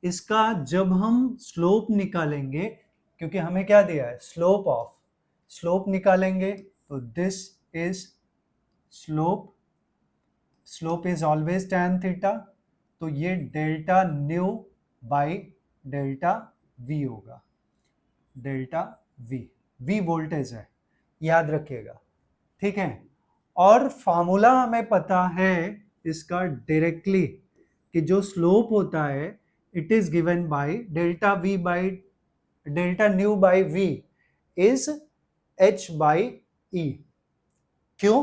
इसका जब हम slope निकालेंगे क्योंकि हमें क्या दिया है स्लोप निकालेंगे तो this is slope is always tan theta तो ये delta nu by delta we होगा डेल्टा वी वोल्टेज है याद रखिएगा ठीक है और फार्मूला हमें पता है इसका डायरेक्टली कि जो स्लोप होता है it is given by delta v by delta nu by v is h by E क्यों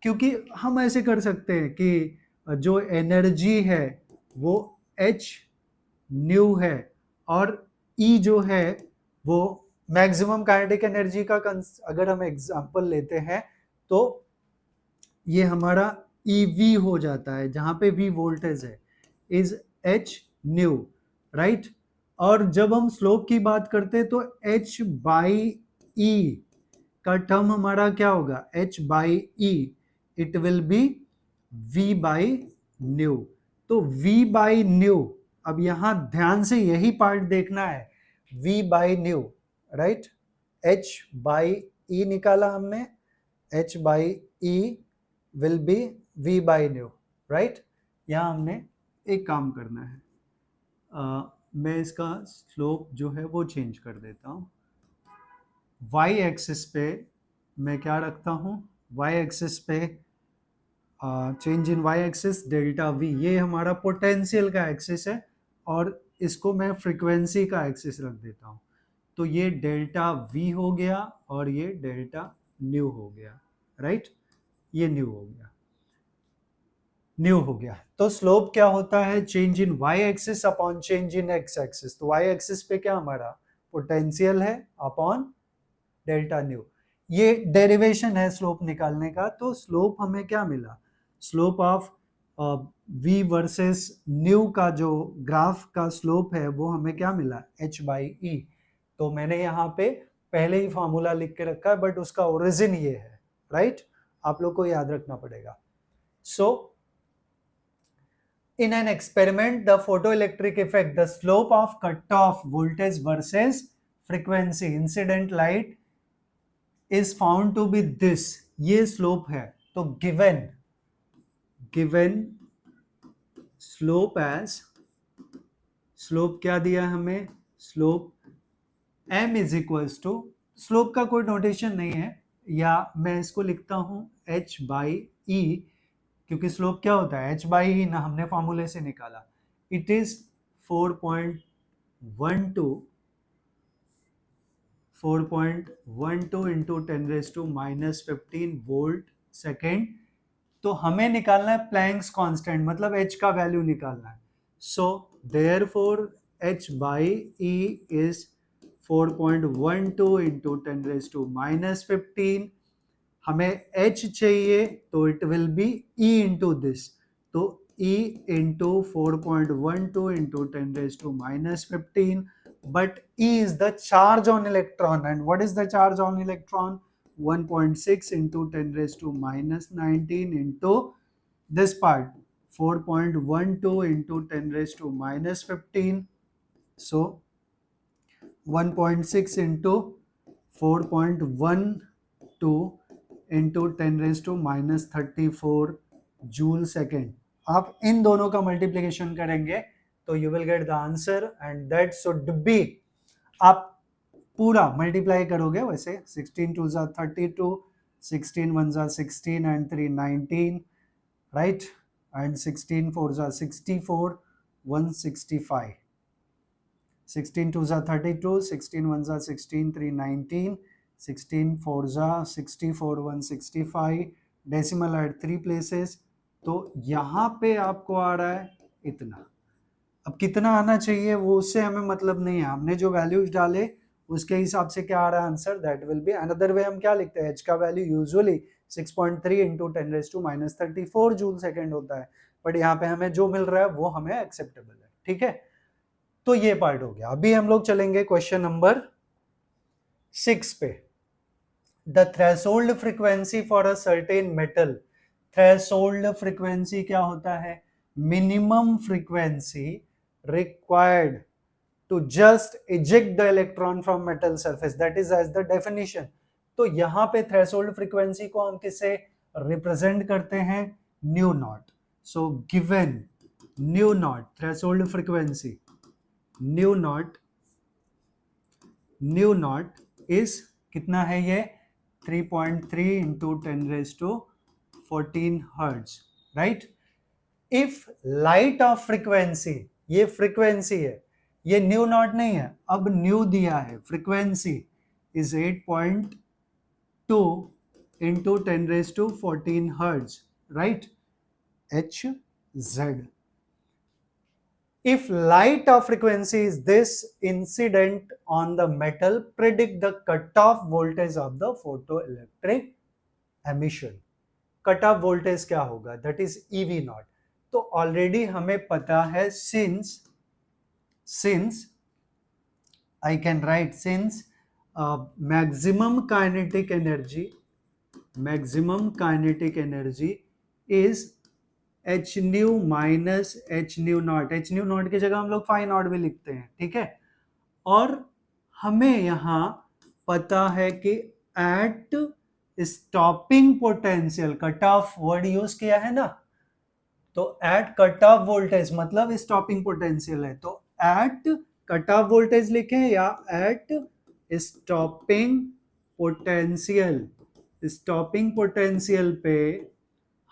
क्योंकि हम ऐसे कर सकते हैं कि जो एनर्जी है वो h न्यू है और E जो है वो मैक्सिमम काइनेटिक एनर्जी का अगर हम एग्जांपल लेते हैं तो ये हमारा EV हो जाता है जहां पे V वोल्टेज है इज h न्यू राइट और जब हम स्लोप की बात करते हैं तो h बाई ई का टर्म हमारा क्या होगा h by E it will be v by nu तो v बाई न्यू अब यहां ध्यान से यही पार्ट देखना है v by nu right h by E निकाला हमने h by E will be v by nu right यहां हमने एक काम करना है मैं इसका स्लोप जो है वो चेंज कर देता हूँ y एक्सिस पे मैं क्या रखता हूँ y एक्सिस पे change in y axis delta v ये हमारा पोटेंशियल का एक्सिस है और इसको मैं फ्रीक्वेंसी का एक्सिस रख देता हूँ तो ये डेल्टा v हो गया और ये डेल्टा न्यू हो गया राइट ये न्यू हो गया तो स्लोप क्या होता है change in y axis upon change in x axis तो y एक्सिस पे क्या हमारा पोटेंशियल है अपॉन डेल्टा न्यू ये डेरिवेशन है स्लोप निकालने का तो स्लोप हमें क्या मिला slope of v versus new का जो ग्राफ का स्लोप है वो हमें क्या मिला h बाई ई तो मैंने यहाँ पे पहले ही फॉर्मूला लिख के रखा है बट उसका ओरिजिन ये है राइट आप लोग को याद रखना पड़ेगा सो in an experiment the photoelectric effect the slope of cutoff voltage versus frequency incident light is found to be this ये slope है तो given slope as slope क्या दिया हमें slope m is equals to slope का कोई notation नहीं है या मैं इसको लिखता हूं h बाई ई क्योंकि स्लोप क्या होता है h बाई ई ना हमने फॉर्मूले से निकाला it is 4.12 into 10⁻⁻15 volt second तो हमें निकालना है प्लैंक्स कांस्टेंट, मतलब h का वैल्यू निकालना है. So therefore h by e is 4.12 into 10 raised to minus 15. हमें h चाहिए तो it will B e into this. तो e into 4.12 into 10 raised to minus 15. But e is the charge on electron, and what is the charge on electron? 1.6 into 10 raised to minus 19 into this part 4.12 into 10 raised to minus 15. So 1.6 into 4.12 into 10 raised to minus 34 joule second. आप इन दोनों का multiplication करेंगे तो you will get the answer, and that should be, आप पूरा multiply करोगे वैसे 16 2 जा 32, 16 1 जा 16 एंड 3 19, राइट, एंड 16 4 जा 64 165. 16 2 जा 32, 16 1 जा 16 3 19, 16 4 जा 64 165, डेसिमल एट 3 प्लेसेस. तो यहाँ पे आपको आ रहा है इतना. अब कितना आना चाहिए वो उससे हमें मतलब नहीं है, हमने जो वैल्यूज डाले उसके हिसाब से क्या आ रहा है answer, that will be. Another way हम क्या लिखते हैं, h का value usually 6.3 into 10 raise to minus 34 joule second होता है, बट यहाँ पे हमें जो मिल रहा है वो हमें एक्सेप्टेबल है. ठीक है, तो ये पार्ट हो गया. अभी हम लोग चलेंगे क्वेश्चन नंबर 6 पे. The threshold frequency for a certain metal. Threshold frequency क्या होता है, minimum frequency required to just eject the electron from metal surface, that is as the definition. तो यहाँ पे threshold frequency को हम किससे represent करते हैं, new not. so given new not threshold frequency, new not is कितना है ये 3.3 into 10 raised to 14 hertz, right? if light of frequency, ये फ्रीक्वेंसी है, ये न्यू नॉट नहीं है, अब न्यू दिया है, frequency is 8.2 into 10 raise to 14 hertz, right, H Z. If light of frequency is this incident on the metal, predict the cutoff voltage of the photoelectric emission. Cutoff voltage क्या होगा, that is EV naught. तो already हमें पता है, since I can write, since maximum kinetic energy is h nu minus h nu naught. h nu naught की जगह हम लोग phi naught भी लिखते हैं, ठीक है. और हमें यहाँ पता है कि at stopping potential, cut off word use किया है ना, तो एट कट ऑफ वोल्टेज मतलब स्टॉपिंग पोटेंशियल है, तो एट कट ऑफ वोल्टेज लिखें या एट स्टॉपिंग पोटेंशियल पे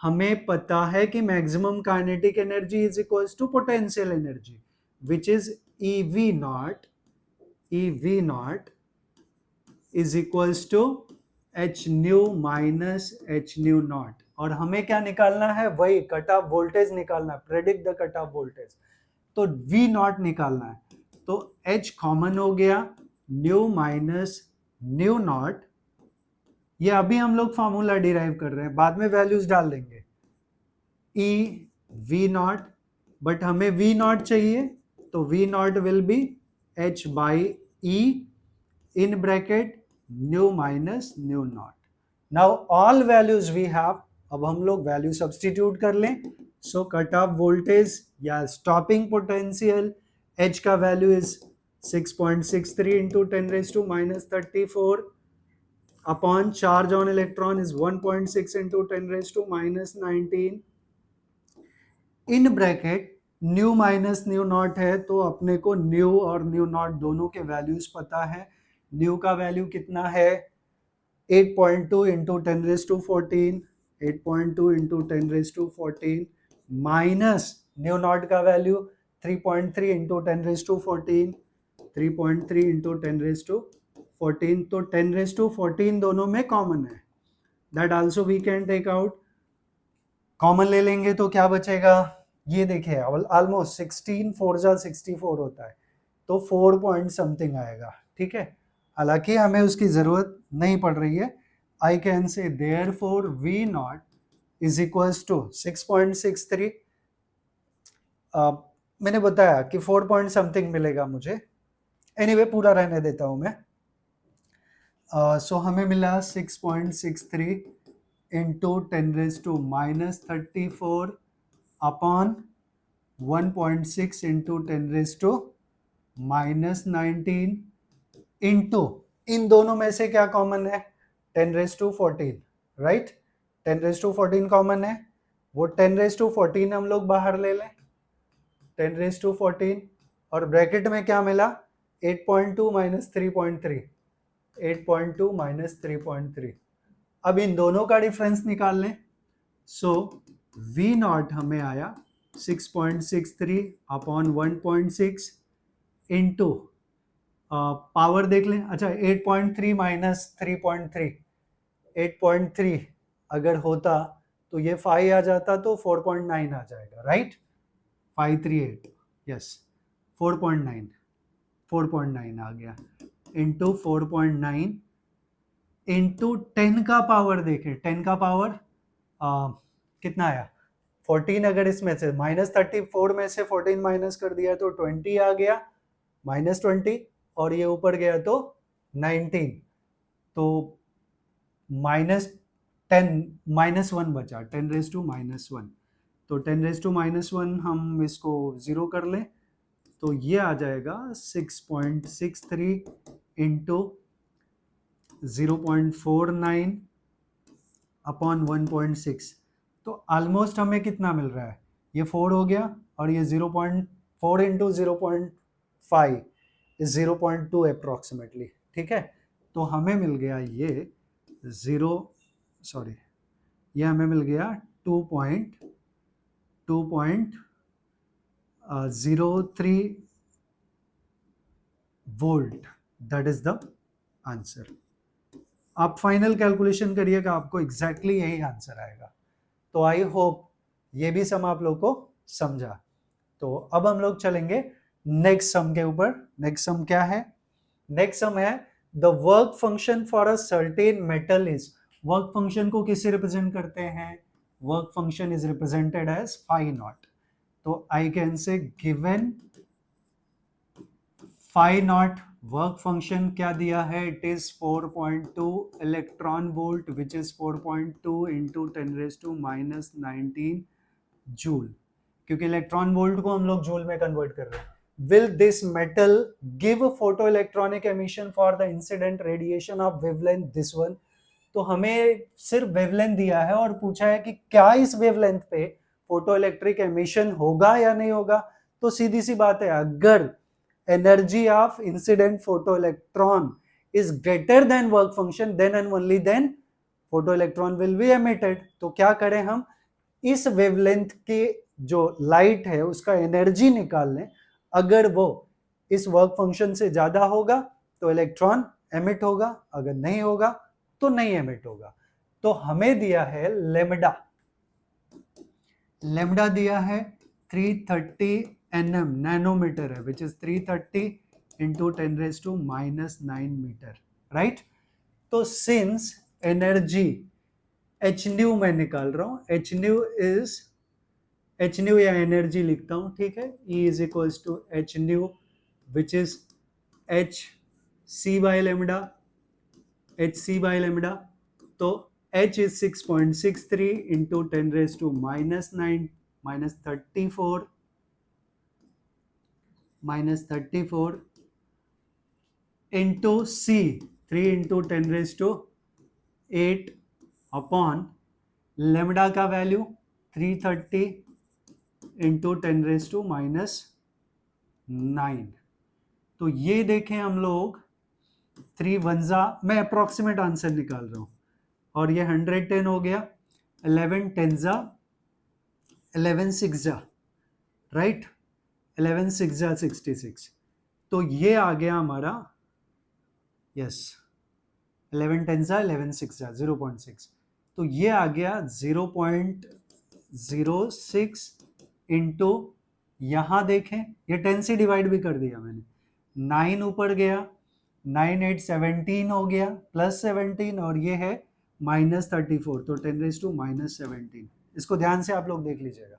हमें पता है कि maximum kinetic energy is equals to potential energy which is EV naught is equals to H nu minus H nu naught. और हमें क्या निकालना है, वही कट ऑफ वोल्टेज निकालना है, predict the cut off voltage. तो V नॉट निकालना है, तो H कॉमन हो गया, न्यू माइनस न्यू नॉट. ये अभी हम लोग फॉर्मूला डिराइव कर रहे हैं, बाद में वैल्यूज डाल देंगे, E V नॉट, बट हमें V नॉट चाहिए, तो V naught will be H by E in bracket nu minus new naught. Now all values we have, अब हम लोग वैल्यू सब्स्टिट्यूट कर लें. सो कट ऑफ वोल्टेज या स्टॉपिंग पोटेंशियल, H का value is 6.63 into 10 raise to minus 34 upon charge on electron is 1.6 into 10 raise to minus 19 in bracket nu minus new not है, तो अपने को न्यू और new not दोनों के values पता है. न्यू का वैल्यू कितना है 8.2 into 10 raise to 14, 8.2 into 10 raise to 14 nu new नॉट का value 3.3 into 10 raise to 14, 3.3 into 10 raise to 14. तो 10 रेज टू 14 दोनों में कॉमन है, that also we can take out. Common ले लेंगे तो क्या बचेगा, ये देखिए ऑलमोस्ट 16 4 जा 64 होता है, तो 4 पॉइंट समथिंग आएगा, ठीक है। हालांकि हमें उसकी जरूरत नहीं पड़ रही है। I can say therefore V naught is equals to 6.63। मैंने बताया कि 4 पॉइंट समथिंग मिलेगा मुझे, एनीवे पूरा रहने देता हूं मैं। सो हमें मिला 6.63 इंटू 10⁻⁻34 अपॉन 1.6 इंटू 10⁻⁻19 इंटू, इन दोनों में से क्या कॉमन है, 10⁻14, राइट। 10⁻14 कॉमन है, वो 10⁻14 हम लोग बाहर ले लें, 10⁻14, और ब्रैकेट में क्या मिला, 8.2 माइनस 3.3, 8.2 माइनस 3.3। अब इन दोनों का डिफरेंस निकाल लें। सो वी नॉट हमें आया 6.63 अपॉन 1.6 इंटू, पावर देख लें, अच्छा 8.3 माइनस 3.3, 8.3 अगर होता तो ये 5 आ जाता, तो 4.9 आ जाएगा, राइट। 538, यस 4.9, 4.9 आ गया, इंटू 4.9 इंटू 10 का पावर देखें, 10 का पावर कितना आया 14, अगर इसमें से -34 में से 14 माइनस कर दिया तो 20 आ गया, -20, और ये ऊपर गया तो 19, तो -10 -1 बचा, 10⁻⁻1, तो 10⁻⁻1 हम इसको 0 कर लें तो ये आ जाएगा 6.63 इंटू 0.49 अपॉन 1.6। तो ऑलमोस्ट हमें कितना मिल रहा है, ये 4 हो गया, और ये 0.4 इंटू 0.5 इज 0.2 अप्रोक्सीमेटली, ठीक है। तो हमें मिल गया ये ये हमें मिल गया 2.03 volt, that is the answer. आप फाइनल कैलकुलेशन करिएगा, आपको एग्जैक्टली यही आंसर आएगा। तो आई होप ये भी सम आप लोग को समझा। तो अब हम लोग चलेंगे नेक्स्ट सम के ऊपर। नेक्स्ट सम क्या है, नेक्स्ट सम है the work function for a certain metal is, work function को किससे रिप्रेजेंट करते हैं, work function is represented as phi naught. तो I can say given phi naught work function क्या दिया है, it is 4.2 electron volt which is 4.2 into 10⁻⁻19 joule, क्योंकि electron volt को हम लोग जूल में कन्वर्ट कर रहे हैं। Will this metal give photo electronic emission for the incident radiation of wavelength this one. तो हमें सिर्फ वेवलेंथ दिया है और पूछा है कि क्या इस वेवलेंथ पे फोटो इलेक्ट्रिक एमिशन होगा या नहीं होगा। तो सीधी सी बात है, अगर energy of incident photoelectron is greater than work function, then and only then photoelectron will be emitted। तो क्या करें हम, इस वेवलेंथ की जो लाइट है उसका एनर्जी निकाल लें, अगर वो इस वर्क फंक्शन से ज्यादा होगा तो इलेक्ट्रॉन एमिट होगा, अगर नहीं होगा तो नहीं एमिट होगा। तो हमें दिया है लेमडा, लेमडा दिया है 330 nm, नैनोमीटर है, which is 330 into 10⁻⁻9 metre, right. तो सिंस एनर्जी एच न्यू मैं निकाल रहा हूं, H nu is, H nu या एनर्जी लिखता हूं, ठीक है, E is equals to H nu which is H C by lambda, H C by lambda. तो H is 6.63 into 10⁻⁻9 minus 34 into C 3 into 10⁸ upon lambda का value 330 into 10⁻⁹। तो ये देखें हम लोग 3 वंजा, मैं अप्रोक्सीमेट आंसर निकाल रहा हूं, और ये 110 हो गया, 11 10 11 6 राइट, 11 6 66। तो ये आ गया हमारा, यस 11 10 11 6 0.6, तो ये आ गया 0.6 606 इंटू, यहाँ देखें ये 10 से डिवाइड भी कर दिया मैंने, 9 ऊपर गया, 9 8 17 हो गया, प्लस 17 और ये है -34, तो 10⁻⁻17। इसको ध्यान से आप लोग देख लीजिएगा।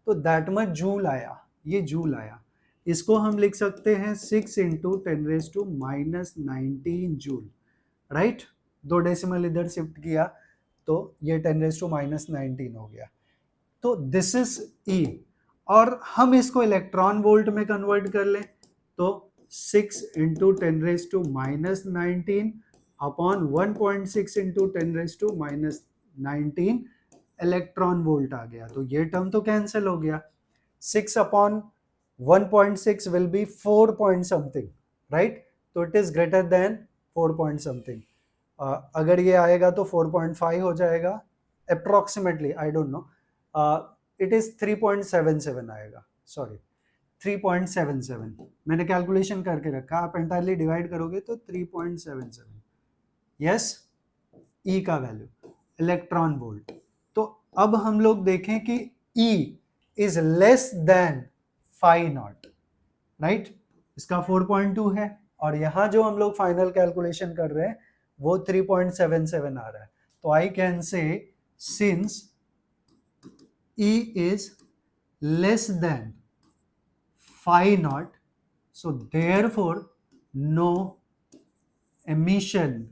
तो दैट मच जूल आया, ये जूल आया। इसको हम लिख सकते हैं 6 इंटू 10⁻⁻19 जूल, राइट। 2 डेसिमल इधर शिफ्ट किया तो ये 10⁻⁻19 हो गया। तो दिस इज E। और हम इसको इलेक्ट्रॉन वोल्ट में कन्वर्ट कर लें तो 6 into 10⁻⁻19 upon 1.6 into 10⁻⁻19 electron volt आ गया। तो ये टर्म तो कैंसिल हो गया। 6 upon 1.6 will be 4 point something, right. तो it is greater than 4 point something. अगर ये आएगा तो 4.5 हो जाएगा approximately, I don't know. It is 3.77 आएगा, सॉरी 3.77 मैंने कैलकुलेशन करके रखा, आप एंटायरली डिवाइड करोगे तो 3.77, यस, ई का वैल्यू इलेक्ट्रॉन वोल्ट। तो अब हम लोग देखें कि E is less than phi naught, right. इसका 4.2 है और यहां जो हम लोग फाइनल कैलकुलेशन कर रहे हैं वो 3.77 आ रहा है। तो आई कैन से since E is less than phi naught, so therefore no emission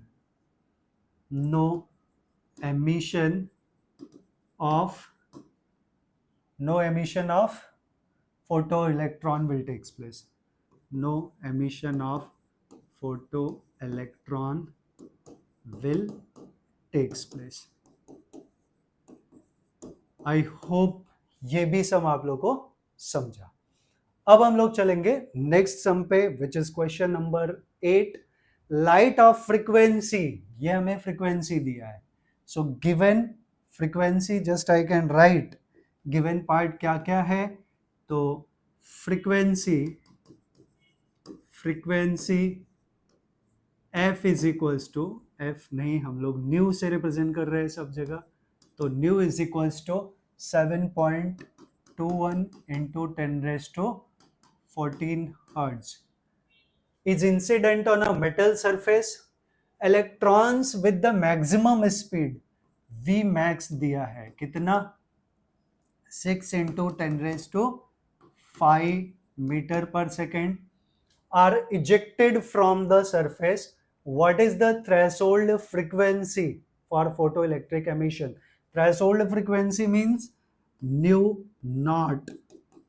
of photoelectron will takes place. No emission of photoelectron will takes place. I hope ये भी सम आप लोग को समझा। अब हम लोग चलेंगे नेक्स्ट सम पे, which is question number 8। Light of frequency, ये हमें फ्रीक्वेंसी दिया है। So given frequency, just I can write given part क्या क्या है। तो frequency f is equals to, f नहीं हम लोग न्यू से रिप्रेजेंट कर रहे हैं सब जगह, तो nu is equals to 7.21 into 10⁻14 hertz is incident on a metal surface. Electrons with the maximum speed Vmax दिया है कितना, 6 into 10⁵ meter per second are ejected from the surface. What is the threshold frequency for photoelectric emission? Threshold frequency means nu naught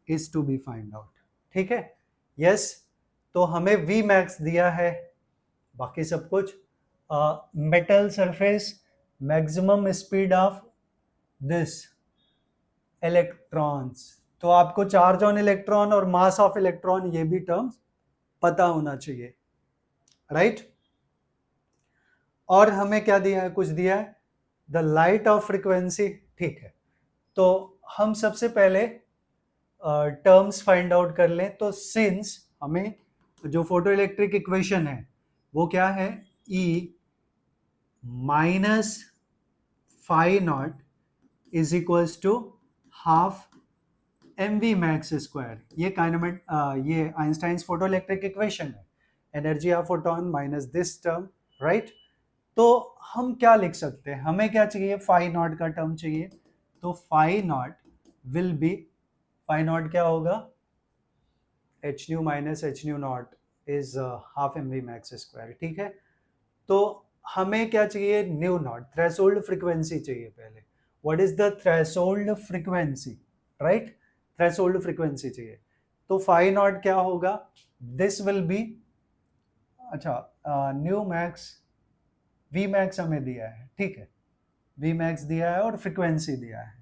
is to be find out, ठीक है। yes, तो हमें V max दिया है, बाकी सब कुछ metal surface, maximum speed of this electrons. तो आपको चार्ज ऑन इलेक्ट्रॉन और मास ऑफ इलेक्ट्रॉन ये भी टर्म्स पता होना चाहिए, राइट। और हमें क्या दिया है, कुछ दिया है द लाइट ऑफ फ्रीक्वेंसी, ठीक है। तो हम सबसे पहले टर्म्स फाइंड आउट कर लें। तो सिंस हमें जो फोटो इलेक्ट्रिक इक्वेशन है वो क्या है, E minus phi naught is equals to half mv max square. ये काइनेमेट ये आइंस्टाइन्स फोटो इलेक्ट्रिक इक्वेशन है, energy of photon minus this term, right. तो हम क्या लिख सकते हैं, हमें क्या चाहिए, फाई नॉट का टर्म चाहिए। तो phi naught will be, phi naught क्या होगा, H nu minus H nu naught is half mv max square, ठीक है। तो हमें क्या चाहिए, न्यू नॉट, थ्रेशोल्ड फ्रीक्वेंसी चाहिए पहले। What is the threshold frequency, right, threshold frequency चाहिए। तो फाई नॉट क्या होगा, दिस विल बी, अच्छा न्यू मैक्स, वी मैक्स हमें दिया है, ठीक है, वी मैक्स दिया है और फ्रीक्वेंसी दिया है।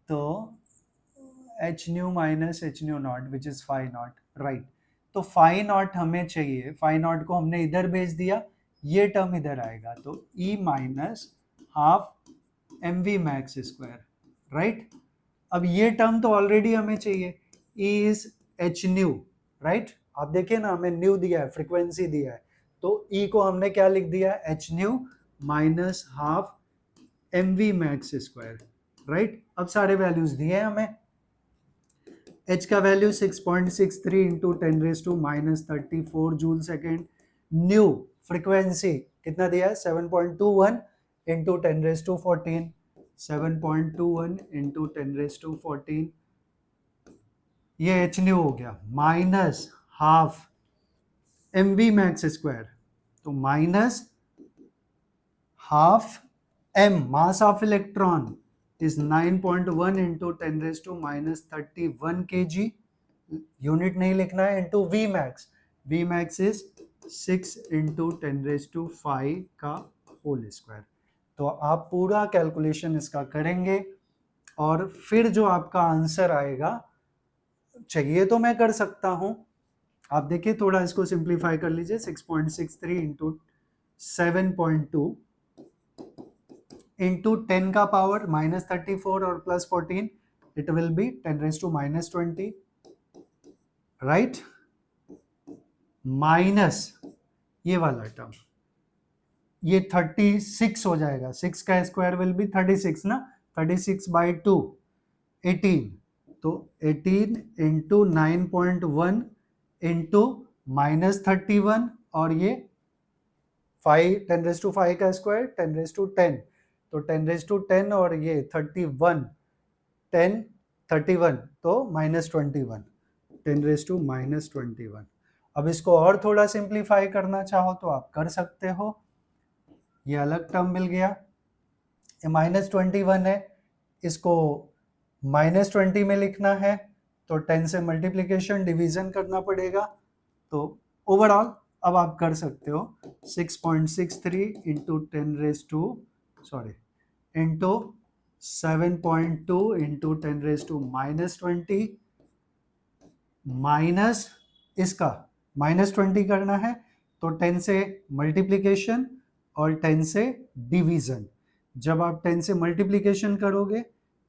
तो H nu minus H nu naught which is phi naught, right. तो फाई नॉट हमें चाहिए, फाई नॉट को हमने इधर भेज दिया, ये टर्म इधर आएगा, तो E minus half mv max square, right. अब ये टर्म तो ऑलरेडी हमें चाहिए, E is H new, right. आप देखिए ना, हमें न्यू दिया है, फ्रीक्वेंसी दिया है, तो E को हमने क्या लिख दिया है, h nu minus half mv max square, right. अब सारे वैल्यूज दिए हैं हमें। h का value 6.63 into 10⁻⁻34 joule second. New frequency कितना दिया है 7.21 इंटू 10⁻14, 7.21 इंटू 10⁻14, ये एच न्यू हो गया, minus half mv max square, तो minus half m mass of electron is 9.1 into 10⁻31 kg, unit नहीं लिखना है, into v max, v max is 6 into 10⁵ का होल स्क्वायर। तो आप पूरा कैलकुलेशन इसका करेंगे और फिर जो आपका आंसर आएगा, चाहिए तो मैं कर सकता हूं, आप देखिए थोड़ा इसको सिंप्लीफाई कर लीजिए, 6.63 इंटू 7.2 इंटू 10 का पावर -34 और +14, it will B 10⁻⁻20, right, minus ये वाला टर्म, ये 36 हो जाएगा, 6 का स्क्वायर विल बी 36 ना, 36/2 18, तो 18 इंटू 9.1 इंटू -31 और ये 10⁵ का स्क्वायर 10⁻10, तो 10⁻10 और ये 31 10 31 तो -21, 10⁻⁻21। अब इसको और थोड़ा सिंप्लीफाई करना चाहो तो आप कर सकते हो, ये अलग टर्म मिल गया, ये -21 है, इसको -20 में लिखना है तो 10 से मल्टीप्लिकेशन डिवीजन करना पड़ेगा, तो ओवरऑल अब आप कर सकते हो 6.63 इंटू 7.2 इंटू 10⁻20 माइनस इसका -20 करना है तो 10 से मल्टीप्लिकेशन और 10 से डिवीजन, जब आप 10 से मल्टीप्लिकेशन करोगे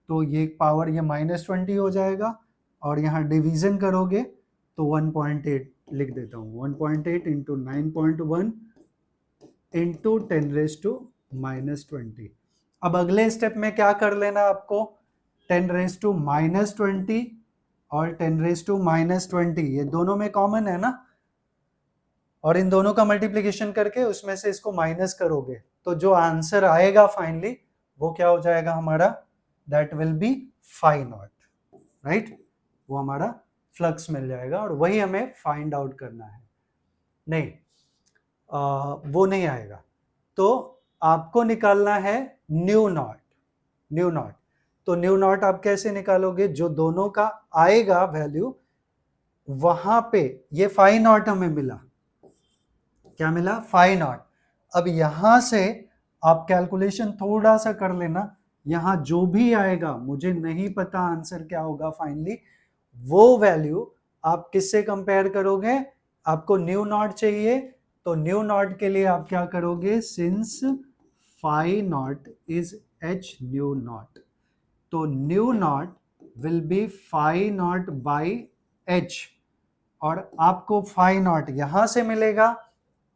तो ये पावर ये -20 हो जाएगा और यहाँ डिवीजन करोगे तो 1.8 लिख देता हूँ, 1.8 इंटू 9.1 इंटू 10⁻⁻20। अब अगले स्टेप में क्या कर लेना आपको, 10⁻⁻20 और 10⁻⁻20 ये दोनों में कॉमन है ना, और इन दोनों का मल्टीप्लिकेशन करके उसमें से इसको माइनस करोगे तो जो आंसर आएगा फाइनली वो क्या हो जाएगा हमारा, that will be phi not, right, वो हमारा फ्लक्स मिल जाएगा और वही हमें फाइंड आउट करना है। नहीं वो नहीं आएगा, तो आपको निकालना है न्यू नॉट, न्यू नॉट, तो न्यू नॉट आप कैसे निकालोगे, जो दोनों का आएगा वैल्यू वहां पे, ये phi नॉट हमें मिला, क्या मिला, phi नॉट। अब यहां से आप कैलकुलेशन थोड़ा सा कर लेना, यहां जो भी आएगा, मुझे नहीं पता आंसर क्या होगा फाइनली, वो वैल्यू आप किससे कंपेयर करोगे, आपको न्यू नॉट चाहिए तो न्यू नॉट के लिए आप क्या करोगे, since phi naught is h nu naught, तो nu naught will be phi naught by h, और आपको phi नॉट यहां से मिलेगा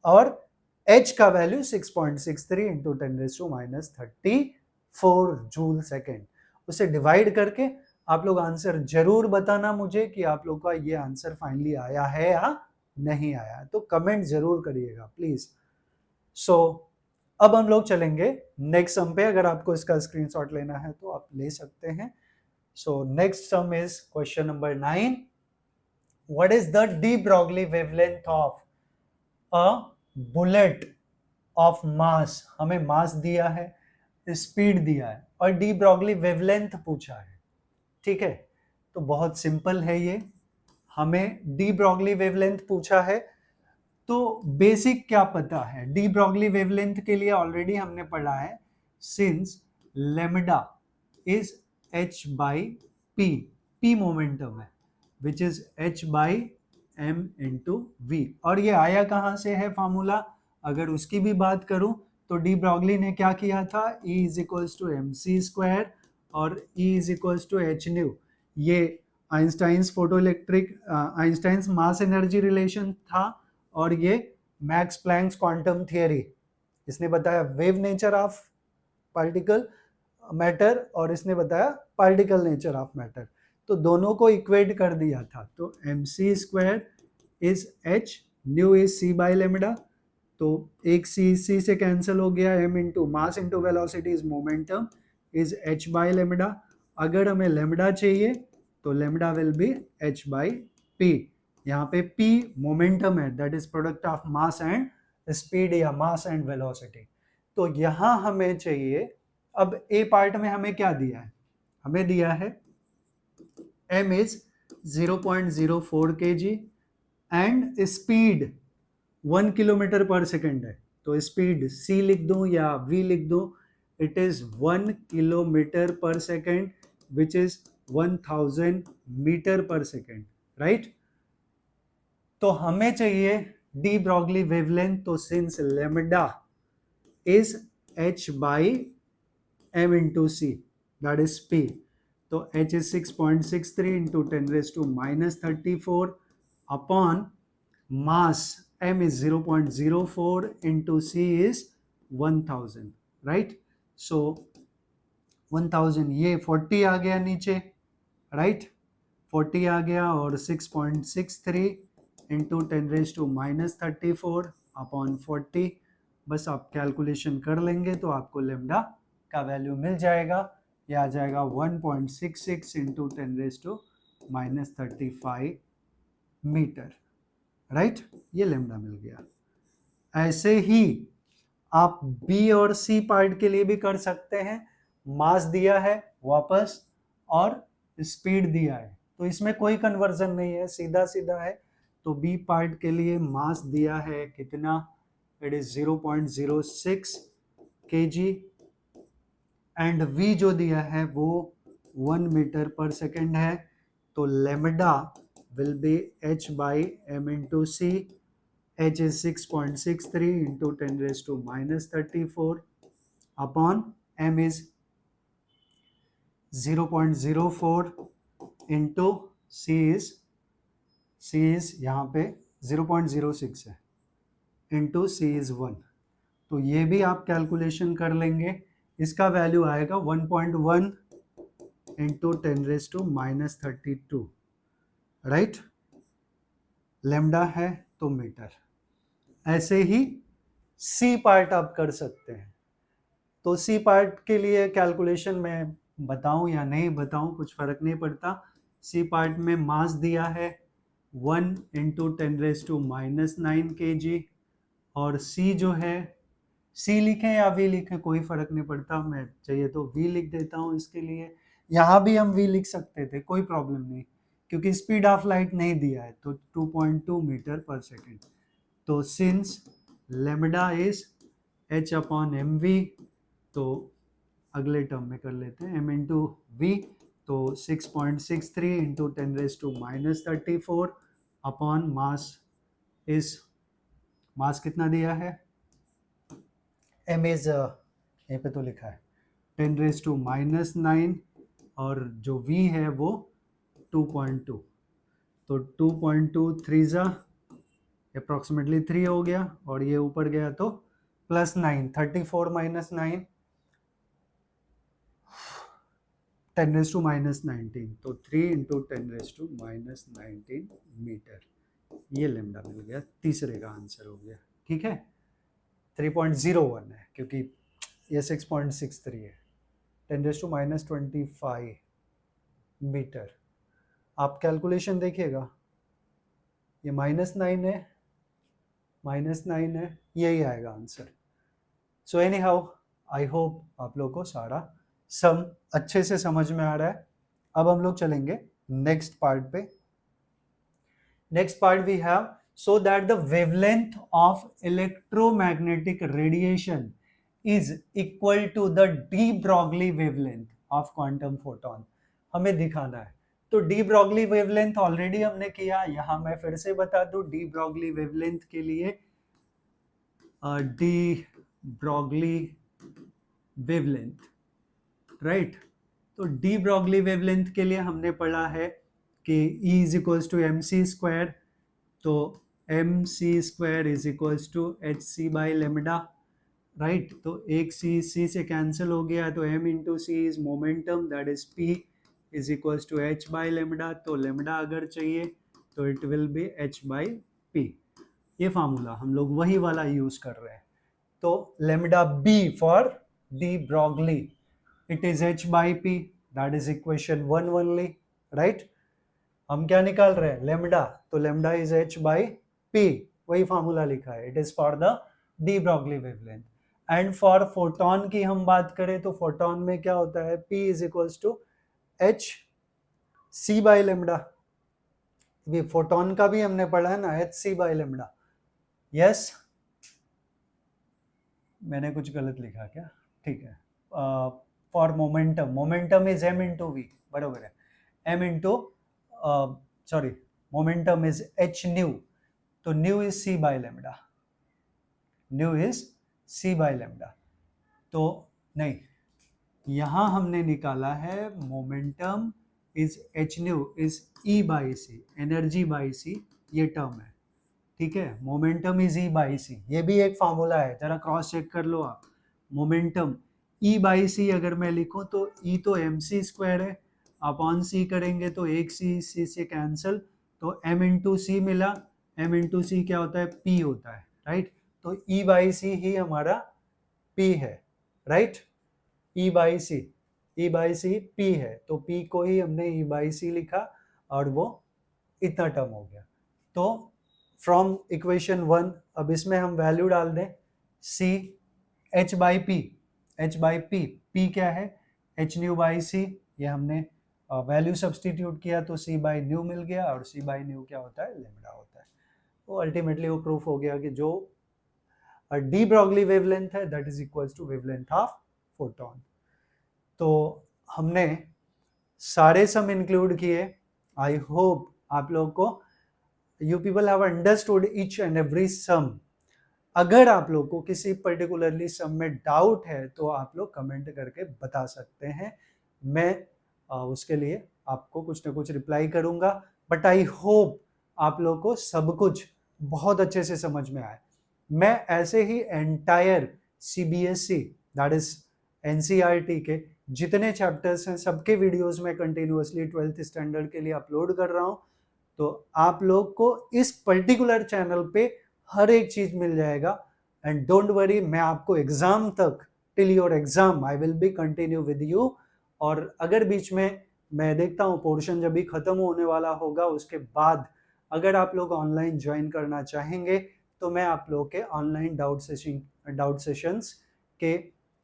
और h का वैल्यू 6.63 इंटू 10⁻⁻34 जूल सेकेंड, उसे डिवाइड करके आप लोग आंसर जरूर बताना मुझे कि आप लोग का ये आंसर फाइनली आया है या नहीं आया, तो कमेंट जरूर करिएगा प्लीज। सो अब हम लोग चलेंगे नेक्स्ट सम पे, अगर आपको इसका स्क्रीनशॉट लेना है तो आप ले सकते हैं। So next sum is question number 9, what is the D Broglie wavelength of a bullet of mass, हमें मास दिया है, स्पीड दिया है और डी ब्रॉगली वेवलेंथ पूछा है, ठीक है, तो बहुत सिंपल है ये, हमें डी ब्रॉगली वेवलेंथ पूछा है तो बेसिक क्या पता है, डी ब्रॉगली वेवलेंथ के लिए ऑलरेडी हमने पढ़ा है, since lambda is h by p, p momentum है which is h by m into v, और ये आया कहाँ से है फार्मूला, अगर उसकी भी बात करूं तो डी ब्रॉगली ने क्या किया था, E is equals to mc² और E is equals to h nu, ये Einstein's photo electric Einstein's mass energy relation था और ये मैक्स प्लैंक्स क्वांटम थियरी, इसने बताया wave nature of particle matter और इसने बताया पार्टिकल नेचर ऑफ मैटर, तो दोनों को इक्वेट कर दिया था। तो mc square is h, nu is c by lambda, तो एक c से कैंसिल हो गया, m into mass into velocity is momentum is h by lambda. अगर हमें लेमडा चाहिए तो lambda will be h by p। यहाँ पे p मोमेंटम है, that is product of mass and speed या मास एंड वेलोसिटी। तो यहाँ हमें चाहिए, अब ए पार्ट में हमें क्या दिया है, हमें दिया है m is 0.04 kg and speed 1 kilometre पर सेकेंड है, तो स्पीड c लिख दूं या v लिख दूं, इट इज 1 किलोमीटर पर सेकेंड विच इज 1000 मीटर पर सेकेंड, राइट। तो हमें चाहिए डी ब्रॉगली वेवलेंथ, तो since lambda is h by m into see that is p, तो h is 6.63 into 10 raised to minus 34 upon mass m is 0.04 into c is 1000, right? So 1000 ये 40 आ गया नीचे, right? 40 आ गया और 6.63 into 10 raised to minus 34 upon 40, बस आप calculation कर लेंगे तो आपको लेमडा का वैल्यू मिल जाएगा, ये आ जाएगा 1.66 into 10 raise to minus 35 metre, right. ये लेमडा मिल गया। ऐसे ही आप बी और सी पार्ट के लिए भी कर सकते हैं, मास दिया है वापस और स्पीड दिया है, तो इसमें कोई कन्वर्जन नहीं है, सीधा सीधा है। तो बी पार्ट के लिए मास दिया है कितना, it is 0.06 kg and v जो दिया है वो 1 मीटर पर सेकेंड है, तो lambda will be h by m into C, h is 6.63 into 10 raised to minus 34 upon m is 0.04 into c is यहाँ पे 0.06 है into c is 1, तो ये भी आप कैलकुलेशन कर लेंगे, इसका वैल्यू आएगा 1.1 into 10 raised to minus 32, right. Lambda है तो मीटर। ऐसे ही सी पार्ट आप कर सकते हैं, तो सी पार्ट के लिए कैलकुलेशन मैं बताऊं या नहीं बताऊं कुछ फर्क नहीं पड़ता। सी पार्ट में मास दिया है 1 into 10 raised to minus 9 kg और सी जो है, सी लिखें या वी लिखें कोई फर्क नहीं पड़ता, मैं चाहिए तो वी लिख देता हूं इसके लिए, यहाँ भी हम वी लिख सकते थे, कोई प्रॉब्लम नहीं, क्योंकि स्पीड ऑफ लाइट नहीं दिया है, तो 2.2 मीटर पर सेकेंड। तो since lambda is h upon M V, तो अगले टर्म में कर लेते हैं m इंटू वी, तो 6.63 into 10 raise to minus 34 upon mass is, mass कितना दिया है, m इज यहीं पे तो लिखा है 10 रेज टू माइनस 9 और जो v है वो 2.2, तो 2.2 3 जा अप्रॉक्सीमेटली 3 हो गया और ये ऊपर गया तो plus 9, 34 minus 9 10 raise to minus 19, तो 3 into 10 raise to minus 19 metre, ये लेमडा मिल गया, तीसरे का आंसर हो गया, ठीक है। 3.01 है क्योंकि ये 6.63 है, 10 रेज टू माइनस 25 मीटर। आप कैलकुलेशन देखिएगा, ये -9 है, -9 है, यही आएगा answer. So any how I hope आप लोग को सारा सम अच्छे से समझ में आ रहा है। अब हम लोग चलेंगे नेक्स्ट पार्ट पे। Next part we have, so that the wavelength of electromagnetic radiation is equal to the de Broglie wavelength of quantum photon, हमें दिखाना है। तो डी ब्रॉगली वेवलेंथ ऑलरेडी हमने किया, यहां मैं फिर से बता दूं, डी ब्रॉगली वेवलेंथ के लिए डी ब्रॉगली वेवलेंथ, राइट। तो डी ब्रॉगली वेवलेंथ के लिए हमने पढ़ा है कि E is equals to M C square, तो M C square is equals to H C by lambda, right तो एक सी से कैंसिल हो गया, तो m into C is momentum, that is p is equals to h by lambda. तो lambda अगर चाहिए तो it will be h by p। ये फार्मूला हम लोग वही वाला यूज कर रहे हैं। तो lambda b for de Broglie, it is h by p, that is equation 1 only, right. हम क्या निकाल रहे हैं, लेमडा, तो lambda is h by p, वही फार्मूला लिखा है, it is for the D Broglie wavelength. And for photon की हम बात करें तो फोटोन में क्या होता है, p is equals to h c by lambda. अभी फोटोन का भी हमने पढ़ा है ना, h c by lambda. Yes, मैंने कुछ गलत लिखा क्या, ठीक है। For momentum, momentum is m into v, बरोबर है, m into sorry momentum is h nu, तो nu is c by lambda, nu is c by lambda. तो नहीं, यहां हमने निकाला है momentum is h nu is e by c, energy by c, ये टर्म है, ठीक है। मोमेंटम इज ई बाई सी, ये भी एक फार्मूला है, जरा क्रॉस चेक कर लो आप। मोमेंटम ई बाई सी अगर मैं लिखूं तो ई तो एम सी स्क्वायर है, अपॉन सी करेंगे तो एक सी से कैंसिल, तो एम इंटू सी मिला, एम इंटू सी क्या होता है, पी होता है, राइट। तो ई बाई सी ही हमारा पी है, right. E by C P है, तो पी को ही हमने ई बाई सी लिखा और वो इतना टर्म हो गया। तो फ्रॉम इक्वेशन 1 अब इसमें हम वैल्यू डाल दें, c h by P, p क्या है, h न्यू बाई c, ये हमने वैल्यू सब्सटीट्यूट किया तो c बाई न्यू मिल गया, और c बाई न्यू क्या होता है, लेमडा होता है। तो अल्टीमेटली वो प्रूफ हो गया कि जो डी ब्रॉगली वेवलेंथ है that is equals to wavelength of photon. तो हमने सारे सम इंक्लूड किए, आई होप आप लोग को you people have understood each and every sum। अगर आप लोग को किसी पर्टिकुलरली सम में डाउट है तो आप लोग कमेंट करके बता सकते हैं, मैं उसके लिए आपको कुछ ना कुछ रिप्लाई करूंगा। बट आई होप आप लोग को सब कुछ बहुत अच्छे से समझ में आए। मैं ऐसे ही entire CBSE that is NCERT के जितने चैप्टर्स हैं सबके वीडियोस में कंटिन्यूअसली 12th स्टैंडर्ड के लिए अपलोड कर रहा हूँ। तो आप लोग को इस पर्टिकुलर चैनल पे हर एक चीज मिल जाएगा। एंड डोंट वरी, मैं आपको एग्जाम तक, till your exam I will be continue with you. और अगर बीच में मैं देखता हूँ पोर्शन जब भी खत्म होने वाला होगा, उसके बाद अगर आप लोग ऑनलाइन ज्वाइन करना चाहेंगे तो मैं आप लोग के ऑनलाइन डाउट सेशंस के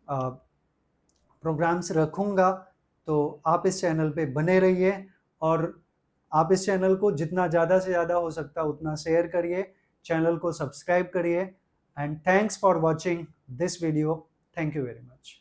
प्रोग्राम्स रखूंगा। तो आप इस चैनल पे बने रहिए, और आप इस चैनल को जितना ज़्यादा से ज़्यादा हो सकता है उतना शेयर करिए, चैनल को सब्सक्राइब करिए। And thanks for watching this video, thank you very much.